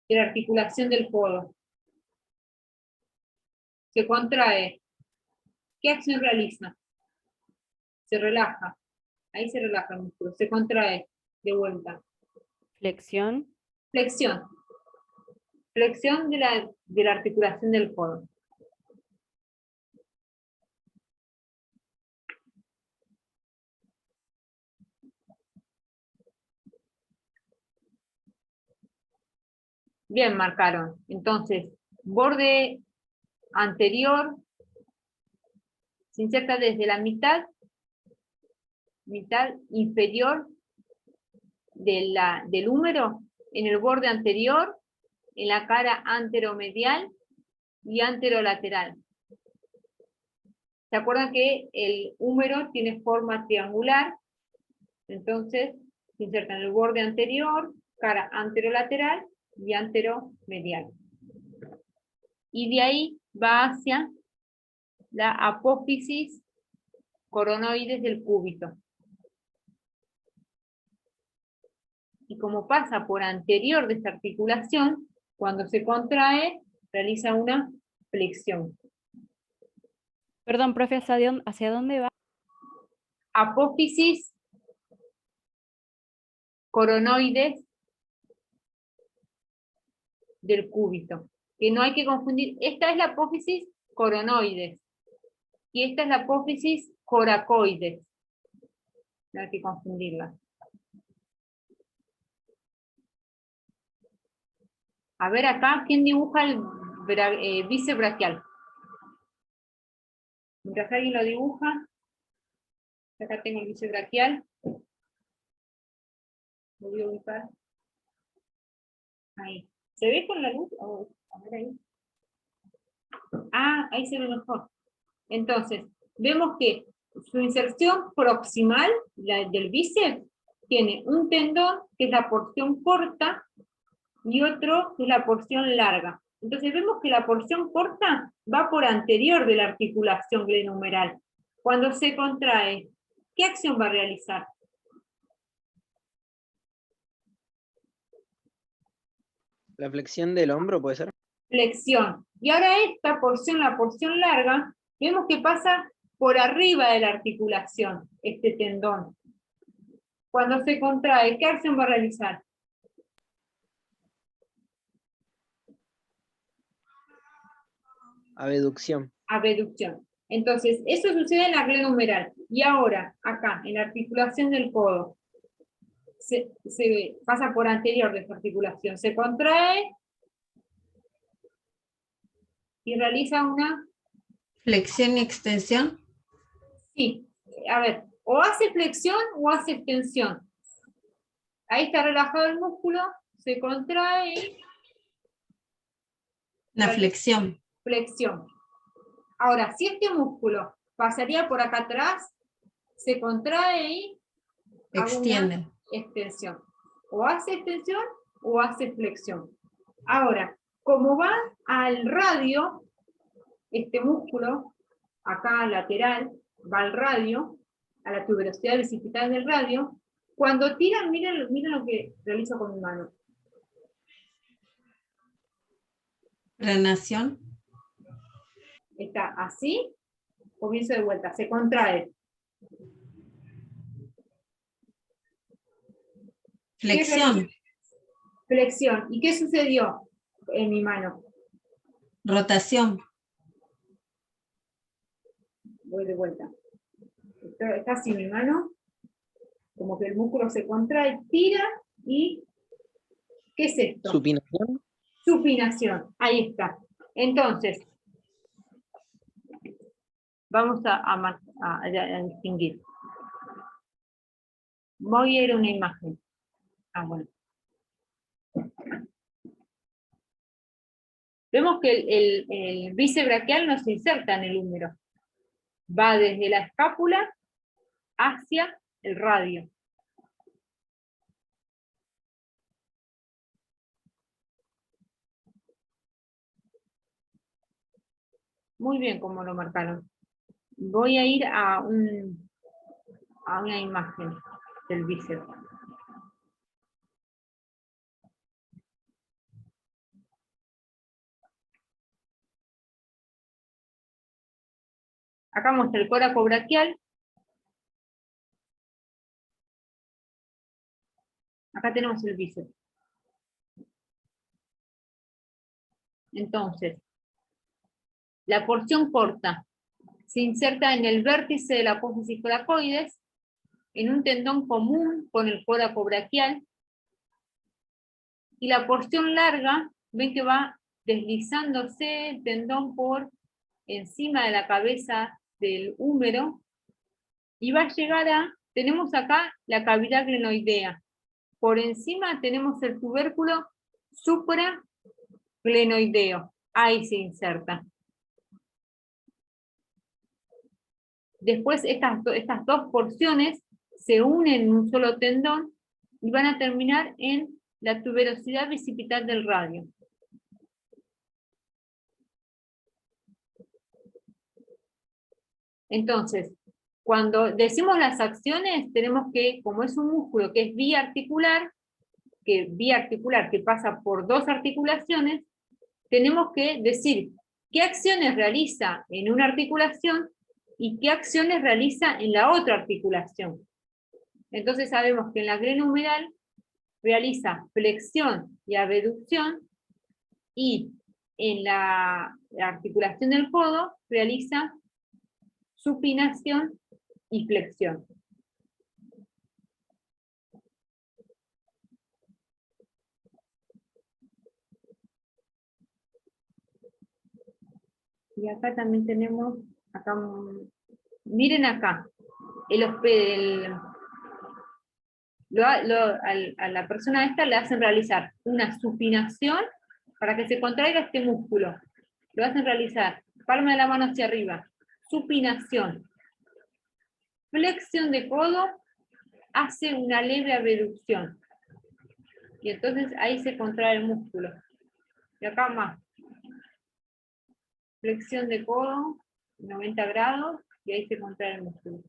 de la articulación del codo. Se contrae. ¿Qué acción realiza? Se relaja. Ahí se relaja el músculo. Se contrae de vuelta. Flexión. Flexión. Flexión de la articulación del codo. Bien, marcaron. Entonces, borde anterior se inserta desde la mitad inferior del húmero, en el borde anterior, en la cara anteromedial y anterolateral. ¿Se acuerdan que el húmero tiene forma triangular? Entonces, se inserta en el borde anterior, cara anterolateral y anteromedial. Y de ahí va hacia la apófisis coronoides del cúbito. Y como pasa por anterior de esta articulación, cuando se contrae, realiza una flexión. Perdón, profe, ¿hacia dónde va? Apófisis coronoides del cúbito. Que no hay que confundir, esta es la apófisis coronoides y esta es la apófisis coracoides. No hay que confundirla. A ver acá, ¿quién dibuja el bíceps braquial? Mientras alguien lo dibuja, acá tengo el bíceps braquial. Lo voy a ubicar. Ahí. ¿Se ve con la luz? Oh, a ver ahí. Ah, ahí se ve mejor. Entonces, vemos que su inserción proximal, la del bíceps, tiene un tendón, que es la porción corta, y otro, que es la porción larga. Entonces vemos que la porción corta va por anterior de la articulación glenohumeral. Cuando se contrae, ¿qué acción va a realizar? La flexión del hombro, ¿puede ser? Flexión. Y ahora esta porción, la porción larga, vemos que pasa por arriba de la articulación, este tendón. Cuando se contrae, ¿qué acción va a realizar? Abducción. Abducción. Entonces, eso sucede en la glenohumeral. Y ahora, acá, en la articulación del codo, se pasa por anterior de esta articulación, se contrae y realiza una... Flexión y extensión. Sí, a ver, o hace flexión o hace extensión. Ahí está relajado el músculo, se contrae. La flexión. Flexión. Ahora, si este músculo pasaría por acá atrás, se contrae y Extiende. Extensión. O hace extensión o hace flexión. Ahora, como va al radio, este músculo, acá lateral, va al radio, a la tuberosidad bicipital del radio, cuando tiran, miren lo que realizo con mi mano. Pronación. Está así, comienzo de vuelta, se contrae. Flexión. Flexión. ¿Y qué sucedió en mi mano? Rotación. Voy de vuelta. Está así mi mano, como que el músculo se contrae, tira y... ¿qué es esto? Supinación. Supinación. Ahí está. Entonces, Vamos a distinguir. Voy a ir a una imagen. Ah, bueno. Vemos que el bíceps braquial no se inserta en el húmero. Va desde la escápula hacia el radio. Muy bien como lo marcaron. Voy a ir a una imagen del bíceps. Acá muestra el coraco braquial. Acá tenemos el bíceps. Entonces, la porción corta se inserta en el vértice de la apófisis coracoides, en un tendón común con el coraco braquial, y la porción larga, ven que va deslizándose el tendón por encima de la cabeza del húmero, y va a llegar tenemos acá la cavidad glenoidea. Por encima tenemos el tubérculo supraglenoideo. Ahí se inserta. Después estas dos porciones se unen en un solo tendón y van a terminar en la tuberosidad bicipital del radio. Entonces, cuando decimos las acciones, tenemos que, como es un músculo que es biarticular, que pasa por dos articulaciones, tenemos que decir qué acciones realiza en una articulación y qué acciones realiza en la otra articulación. Entonces sabemos que en la glenohumeral realiza flexión y abducción, y en la articulación del codo realiza supinación y flexión. Y acá también tenemos, miren acá, a la persona esta le hacen realizar una supinación para que se contraiga este músculo. Lo hacen realizar, palma de la mano hacia arriba, supinación, flexión de codo, hace una leve abducción. Y entonces ahí se contrae el músculo. Y acá más. Flexión de codo, 90 grados, y ahí se contrae el músculo.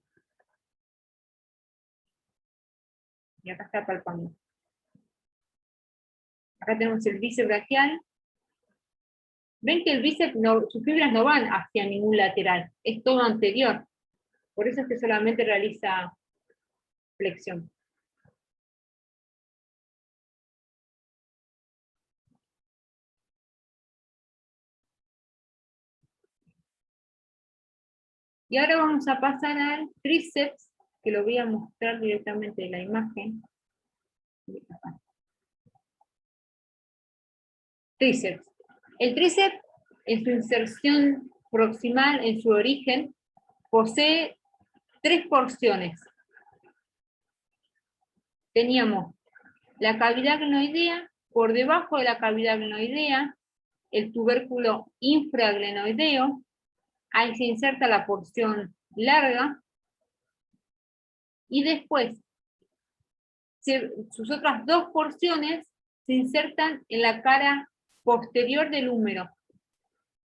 Y acá está palpando. Acá tenemos el bíceps braquial. Ven que el bíceps, sus fibras no van hacia ningún lateral, es todo anterior. Por eso es que solamente realiza flexión. Y ahora vamos a pasar al tríceps, que lo voy a mostrar directamente en la imagen. Tríceps. El tríceps, en su inserción proximal, en su origen, posee tres porciones. Teníamos la cavidad glenoidea, por debajo de la cavidad glenoidea, el tubérculo infraglenoideo, ahí se inserta la porción larga, y después sus otras dos porciones se insertan en la cara posterior del húmero.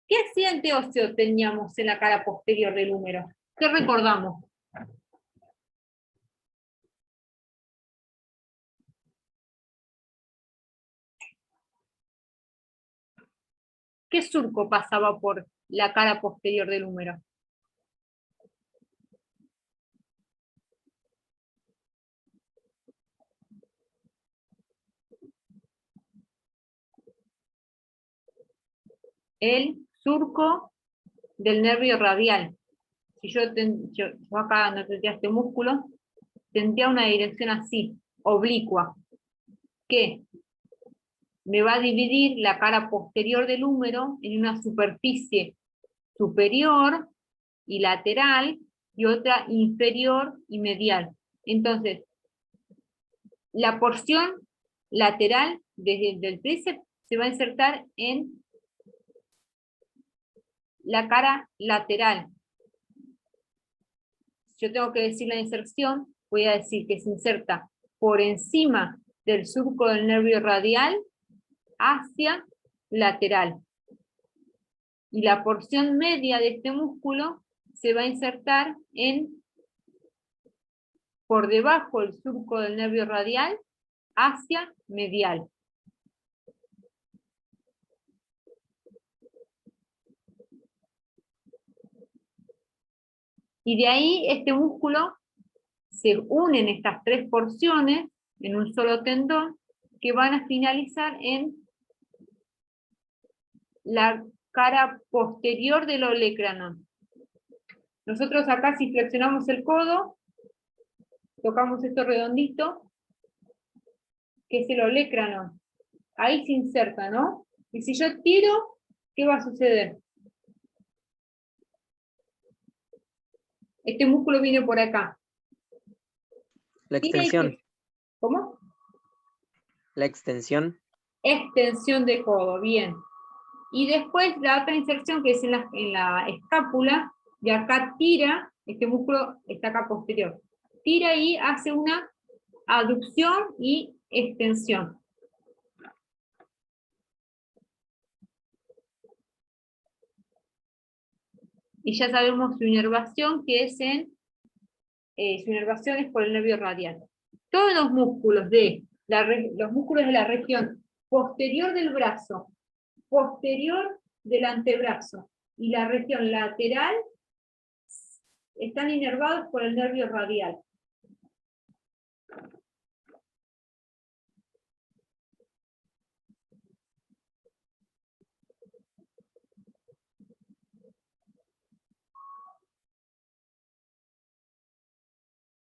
¿Qué accidente óseo teníamos en la cara posterior del húmero? ¿Qué recordamos? ¿Qué surco pasaba por la cara posterior del húmero? El surco del nervio radial. Si yo acá no tendría este músculo, tendría una dirección así, oblicua, que me va a dividir la cara posterior del húmero en una superficie superior y lateral, y otra inferior y medial. Entonces, la porción lateral del tríceps se va a insertar en la cara lateral. Yo tengo que decir la inserción, voy a decir que se inserta por encima del surco del nervio radial hacia lateral. Y la porción media de este músculo se va a insertar por debajo del surco del nervio radial hacia medial. Y de ahí este músculo se une en estas tres porciones en un solo tendón que van a finalizar en la cara posterior del olecranon. Nosotros acá, si flexionamos el codo, tocamos esto redondito, que es el olecranon. Ahí se inserta, ¿no? Y si yo tiro, ¿qué va a suceder? Este músculo viene por acá. La extensión. ¿Cómo? La extensión. Extensión de codo, bien. Y después la otra inserción que es en la escápula, de acá tira, este músculo está acá posterior, tira y hace una aducción y extensión. Y ya sabemos su inervación, que es su inervación es por el nervio radial. Todos los músculos de la región posterior del brazo, posterior del antebrazo y la región lateral están inervados por el nervio radial.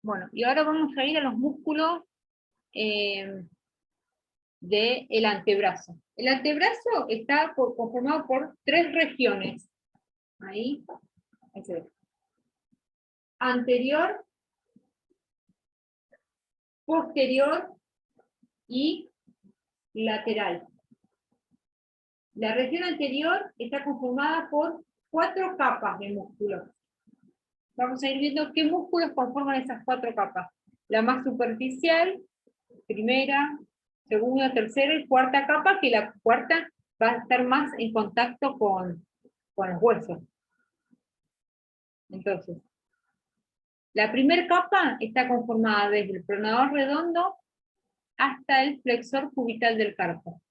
Bueno, y ahora vamos a ir a los músculos del antebrazo. El antebrazo está conformado por tres regiones. Ahí se ve. Anterior, posterior y lateral. La región anterior está conformada por 4 capas de músculos. Vamos a ir viendo qué músculos conforman esas 4 capas. La más superficial, primera, segunda, tercera y cuarta capa, que la cuarta va a estar más en contacto con los huesos. Entonces, la primera capa está conformada desde el pronador redondo hasta el flexor cubital del carpo.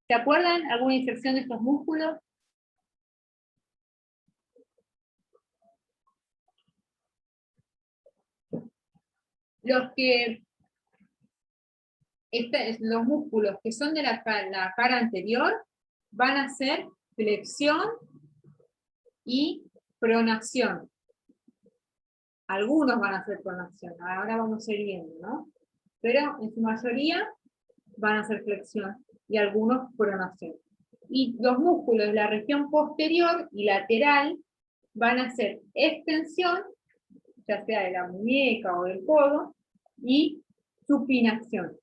¿Se acuerdan alguna inserción de estos músculos? Los músculos que son de la cara anterior van a ser flexión y pronación. Algunos van a ser pronación, ahora vamos a ir viendo, ¿no? Pero en su mayoría van a ser flexión y algunos pronación. Y los músculos de la región posterior y lateral van a ser extensión, ya sea de la muñeca o del codo, y supinación.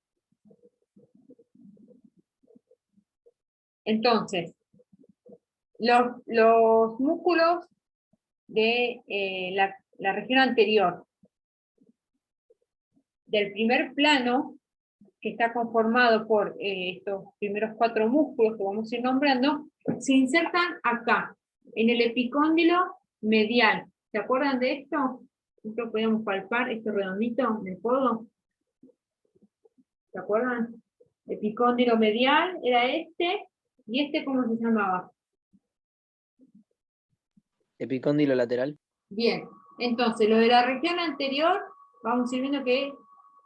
Entonces, los músculos de la región anterior del primer plano, que está conformado por estos primeros 4 músculos que vamos a ir nombrando, se insertan acá, en el epicóndilo medial. ¿Se acuerdan de esto? Nosotros podemos palpar este redondito del codo. ¿Se acuerdan? Epicóndilo medial era este, y este ¿cómo se llamaba? Epicóndilo lateral. Bien, entonces lo de la región anterior, vamos a ir viendo que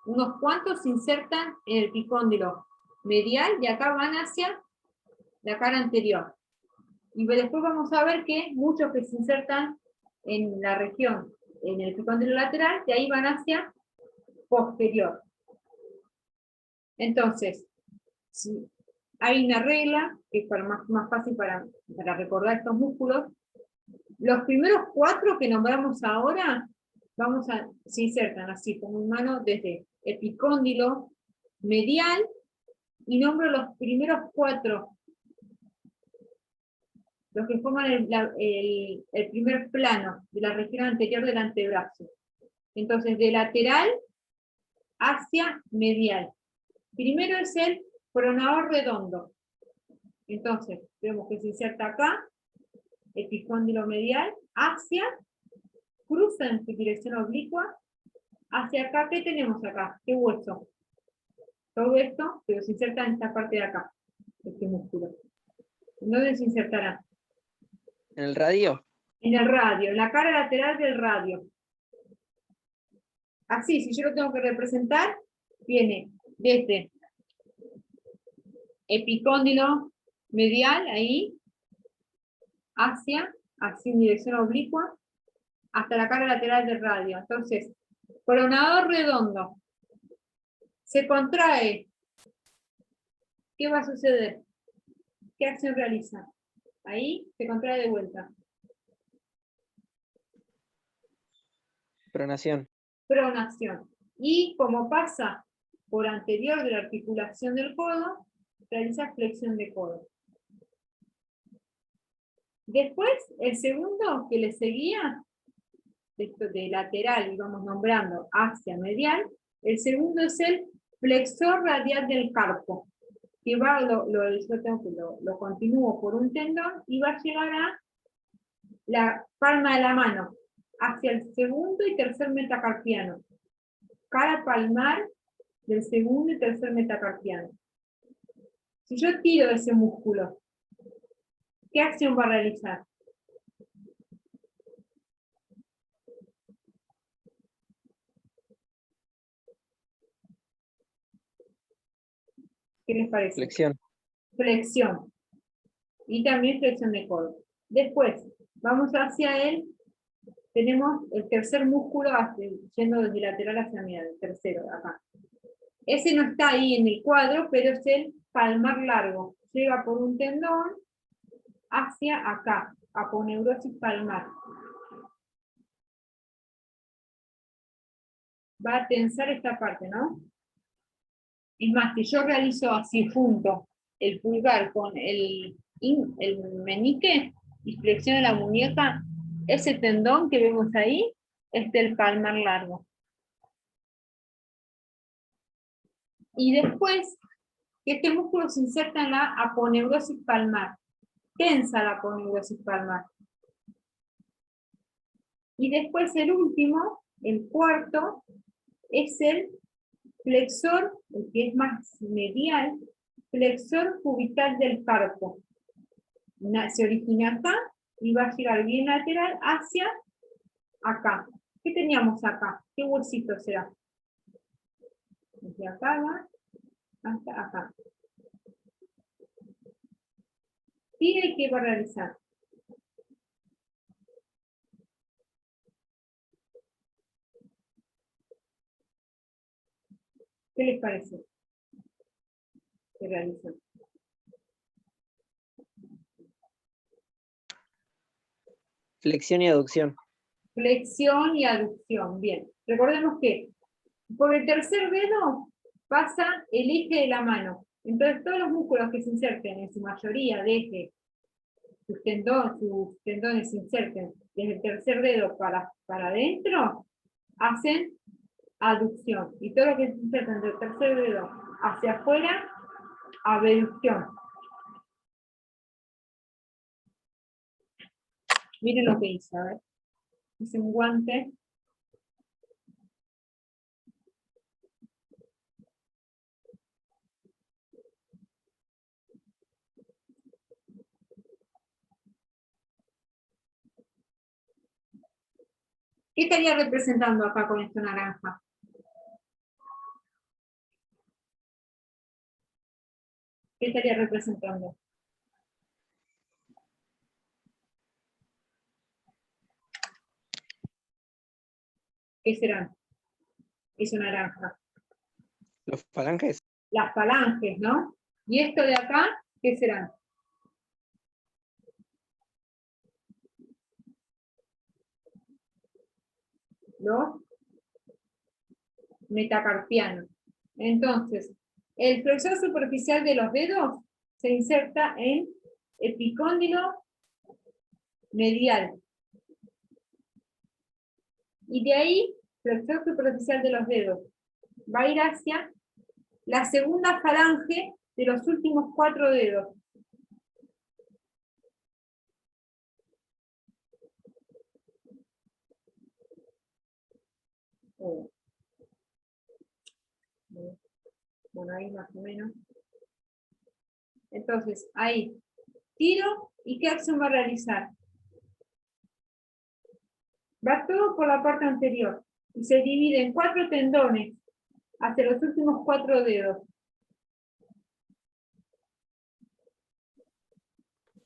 unos cuantos se insertan en el epicóndilo medial y acá van hacia la cara anterior. Y después vamos a ver que muchos que se insertan en la región, en el epicóndilo lateral, de ahí van hacia posterior. Entonces, si hay una regla, que es más fácil para recordar estos músculos, Los primeros 4 que nombramos ahora, se insertan así, con mi mano desde epicóndilo medial, y nombro los primeros 4, los que forman el primer plano de la región anterior del antebrazo. Entonces, de lateral hacia medial. Primero es el pronador redondo. Entonces, vemos que se inserta acá, epicóndilo medial, hacia, cruza en dirección oblicua, hacia acá. ¿Qué tenemos acá? ¿Qué hueso? Todo esto, pero se inserta en esta parte de acá, este músculo. ¿Dónde se insertará? ¿En el radio? En el radio, en la cara lateral del radio. Así, si yo lo tengo que representar, viene desde epicóndilo medial, ahí, hacia, así en dirección oblicua, hasta la cara lateral del radio. Entonces, pronador redondo, se contrae. ¿Qué va a suceder? ¿Qué acción realiza? Ahí se contrae de vuelta. Pronación. Pronación. Y como pasa por anterior de la articulación del codo, realiza flexión de codo. Después, el segundo que le seguía, de lateral, y vamos nombrando hacia medial, el segundo es el flexor radial del carpo, que va, lo continúo por un tendón y va a llegar a la palma de la mano, hacia el segundo y tercer metacarpiano. Cara palmar del segundo y tercer metacarpiano. Si yo tiro ese músculo, ¿qué acción va a realizar? ¿Qué les parece? Flexión. Flexión. Y también flexión de codo. Después, vamos hacia él. Tenemos el tercer músculo yendo desde lateral hacia medial, el tercero, acá. Ese no está ahí en el cuadro, pero es el palmar largo. Llega por un tendón hacia acá, aponeurosis palmar. Va a tensar esta parte, ¿no? Es más, si yo realizo así junto el pulgar con el meñique y flexiono la muñeca, ese tendón que vemos ahí es del palmar largo. Y después, este músculo se inserta en la aponeurosis palmar. Tensa la aponeurosis palmar. Y después el último, el cuarto, es el flexor, el que es más medial, flexor cubital del carpo. Se origina acá y va a llegar bien lateral hacia acá. ¿Qué teníamos acá? ¿Qué huesito será? Desde acá va hasta acá. ¿Y qué va a realizar? ¿Qué les parece? ¿Qué realizan? Flexión y aducción. Flexión y aducción, bien. Recordemos que por el tercer dedo pasa el eje de la mano. Entonces todos los músculos que se inserten, en su mayoría desde sus tendones se inserten desde el tercer dedo para adentro, hacen aducción. Y todo lo que se inserten del tercer dedo hacia afuera, abducción. Miren lo que hice, a ver. Hice un guante. ¿Qué estaría representando acá con esto naranja? ¿Qué estaría representando? ¿Qué serán? Eso naranja. Los falanges. Las falanges, ¿no? Y esto de acá, ¿qué serán? los metacarpianos. Entonces, el flexor superficial de los dedos se inserta en epicóndilo medial. Y de ahí, flexor superficial de los dedos va a ir hacia la segunda falange de los últimos 4 dedos. Bueno, ahí más o menos. Entonces, ahí, tiro, ¿y qué acción va a realizar? Va todo por la parte anterior, y se divide en 4 tendones, hacia los últimos 4 dedos.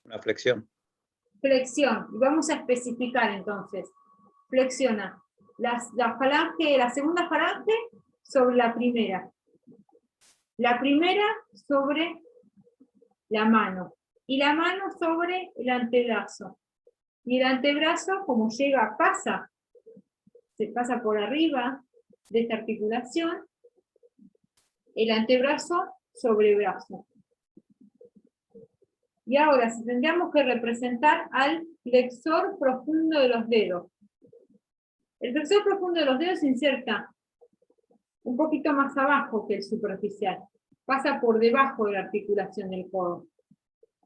Una flexión. Flexión, y vamos a especificar entonces. Flexiona la segunda falange sobre la primera sobre la mano, y la mano sobre el antebrazo. Y el antebrazo, como llega, se pasa por arriba de esta articulación, el antebrazo sobre brazo. Y ahora, si tendríamos que representar al flexor profundo de los dedos. El flexor profundo de los dedos se inserta un poquito más abajo que el superficial. Pasa por debajo de la articulación del codo.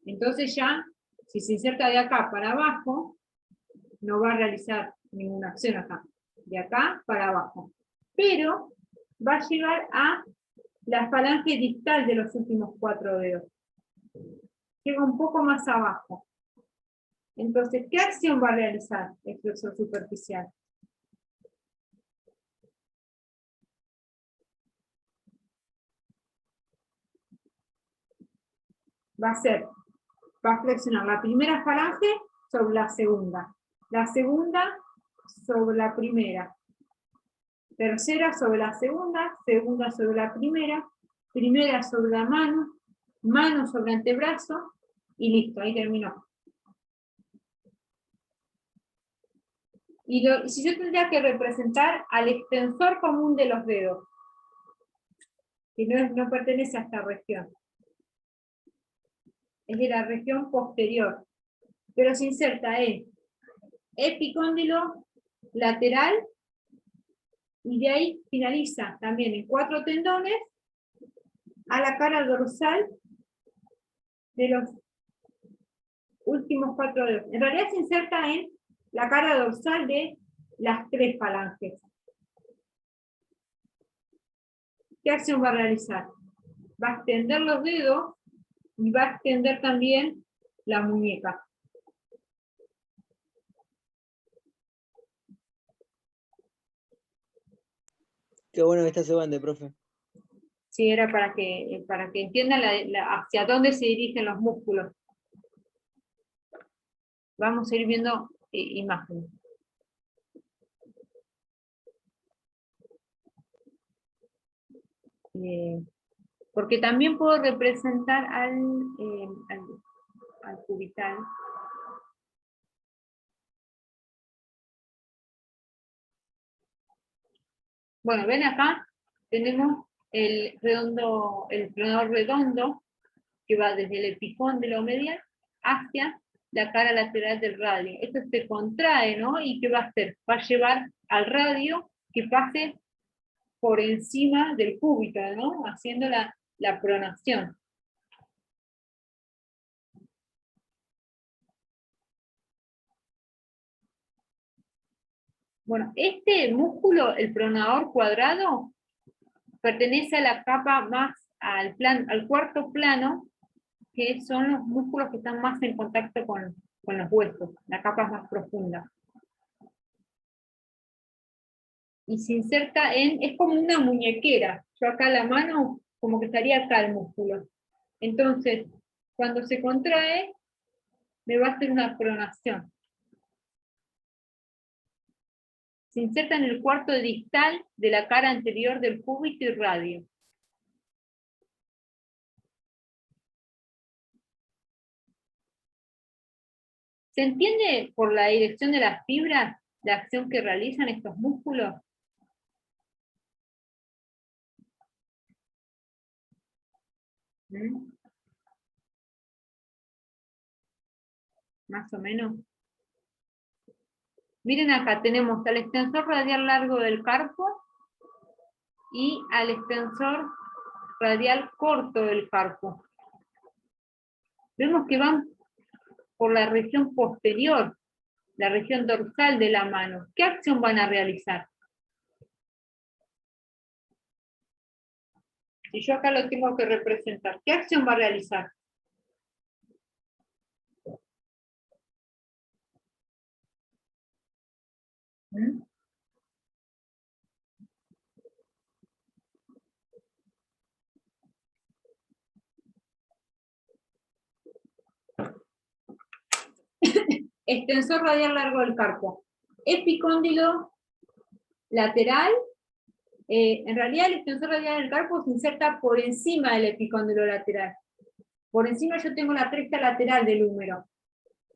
Entonces ya, si se inserta de acá para abajo, no va a realizar ninguna acción acá. De acá para abajo. Pero va a llegar a la falange distal de los últimos 4 dedos. Llega un poco más abajo. Entonces, ¿qué acción va a realizar el flexor superficial? Va a flexionar la primera falange sobre la segunda sobre la tercera sobre la segunda sobre la primera sobre la mano sobre el antebrazo, y listo, ahí terminó. Y si yo tendría que representar al extensor común de los dedos, que no pertenece a esta región, es de la región posterior, pero se inserta en epicóndilo lateral, y de ahí finaliza también en 4 tendones a la cara dorsal de los últimos 4 dedos. En realidad se inserta en la cara dorsal de las 3 falanges. ¿Qué acción va a realizar? Va a extender los dedos y va a extender también la muñeca. Qué bueno que está ese guante, profe. Sí, era para que entiendan hacia dónde se dirigen los músculos. Vamos a ir viendo imágenes. Porque también puedo representar al cubital. Bueno, ven acá, tenemos el pronador redondo, que va desde el epicóndilo medial hacia la cara lateral del radio. Esto se contrae, ¿no? ¿Y qué va a hacer? Va a llevar al radio que pase por encima del cúbito, ¿no? Haciendo la pronación. Bueno, este músculo, el pronador cuadrado, pertenece a la capa más, al cuarto plano, que son los músculos que están más en contacto con los huesos, la capa más profunda. Y se inserta es como una muñequera. Yo acá la mano, como que estaría acá el músculo. Entonces, cuando se contrae, me va a hacer una pronación. Se inserta en el cuarto distal de la cara anterior del cúbito y radio. ¿Se entiende por la dirección de las fibras la acción que realizan estos músculos? ¿Mm? Más o menos. Miren acá, tenemos al extensor radial largo del carpo y al extensor radial corto del carpo. Vemos que van por la región posterior, la región dorsal de la mano. ¿Qué acción van a realizar? Si yo acá lo tengo que representar, ¿qué acción va a realizar? ¿Mm? Extensor radial largo del carpo. Epicóndilo lateral. En realidad el extensor radial del carpo se inserta por encima del epicóndilo lateral. Por encima yo tengo la cresta lateral del húmero.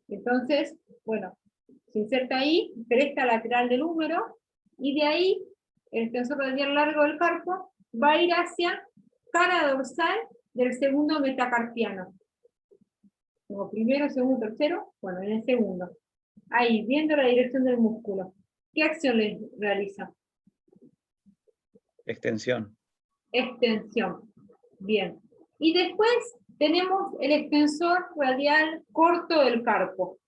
Entonces, bueno, se inserta ahí, cresta lateral del húmero, y de ahí el extensor radial largo del carpo va a ir hacia cara dorsal del segundo metacarpiano. Como primero, segundo, tercero, bueno, en el segundo. Ahí, viendo la dirección del músculo. ¿Qué acción les realiza? Extensión. Extensión. Bien. Y después tenemos el extensor radial corto del carpo,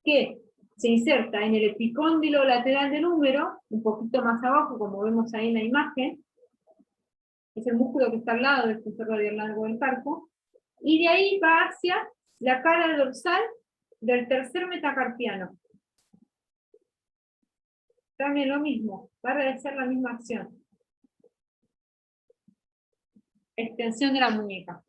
que se inserta en el epicóndilo lateral del húmero, un poquito más abajo, como vemos ahí en la imagen. Es el músculo que está al lado del extensor radial largo del carpo. Y de ahí va hacia la cara dorsal del tercer metacarpiano. También lo mismo, va a realizar la misma acción. Extensión de la muñeca.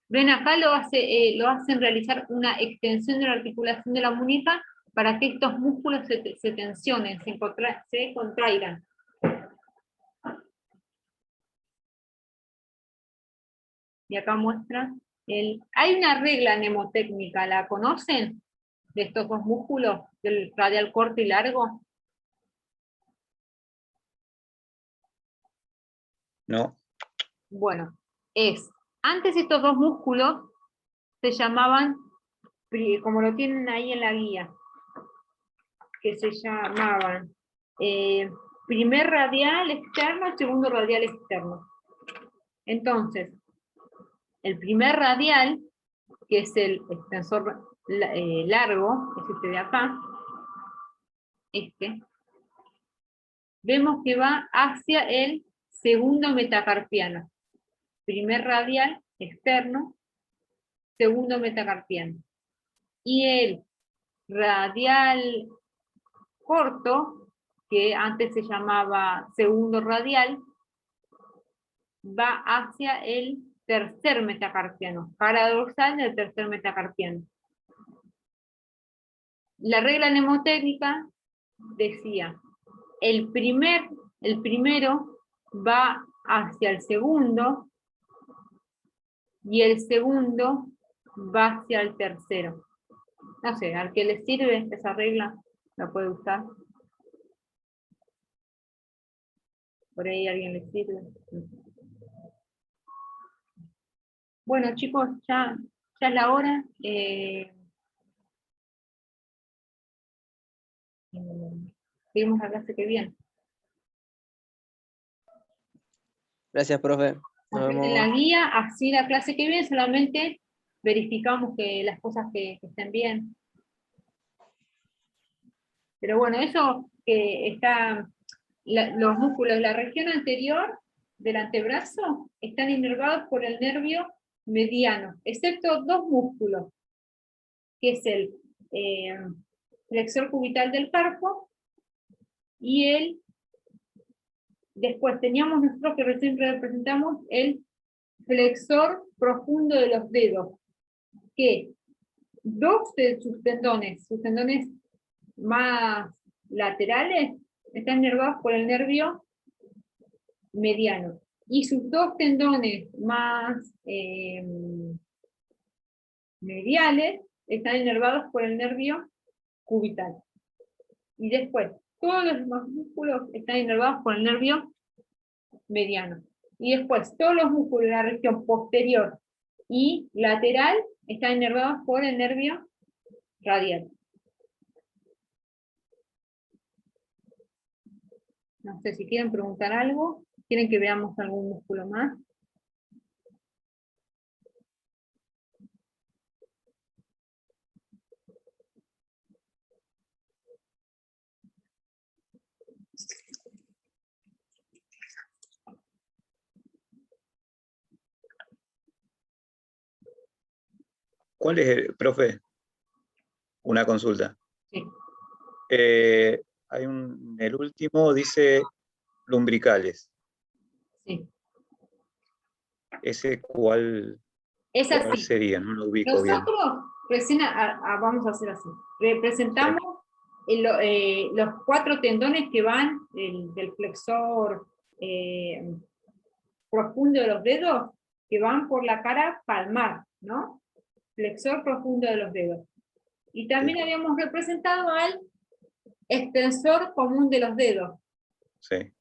Ven acá, lo hacen realizar una extensión de la articulación de la muñeca para que estos músculos se tensionen, se contraigan. Y acá muestra hay una regla mnemotécnica, ¿la conocen? De estos dos músculos, del radial corto y largo. No. Bueno, antes estos dos músculos se llamaban, como lo tienen ahí en la guía, que se llamaban primer radial externo y segundo radial externo. Entonces, el primer radial, que es el extensor largo, es este de acá, vemos que va hacia el segundo metacarpiano. Primer radial externo, segundo metacarpiano. Y el radial corto, que antes se llamaba segundo radial, va hacia el tercer metacarpiano, cara dorsal del tercer metacarpiano. La regla mnemotécnica decía, el primero va hacia el segundo, y el segundo va hacia el tercero. No sé, al que le sirve esa regla, la puede usar. Por ahí a alguien le sirve. Bueno, chicos, ya es la hora. Seguimos la clase que viene. Gracias, profe. Nos En la vemos. guía, así la clase que viene, solamente verificamos que las cosas que estén bien. Pero bueno, eso que está, los músculos de la región anterior del antebrazo están inervados por el nervio mediano, excepto dos músculos, que es el flexor cubital del carpo y después teníamos nosotros que recién representamos el flexor profundo de los dedos, que dos de sus tendones más laterales, están inervados por el nervio mediano. Y sus dos tendones más mediales están inervados por el nervio cubital. Y después, todos los demás músculos están inervados por el nervio mediano. Y después, todos los músculos de la región posterior y lateral están inervados por el nervio radial. No sé si quieren preguntar algo, quieren que veamos algún músculo más. ¿Cuál es, profe? Una consulta. Sí. Hay el último dice lumbricales. Sí. ¿Ese cuál así. sería? No lo ubico bien. Nosotros recién vamos a hacer así. Representamos los 4 tendones que van del flexor profundo de los dedos, que van por la cara palmar, ¿no? Flexor profundo de los dedos. Y también habíamos representado al extensor común de los dedos. Sí.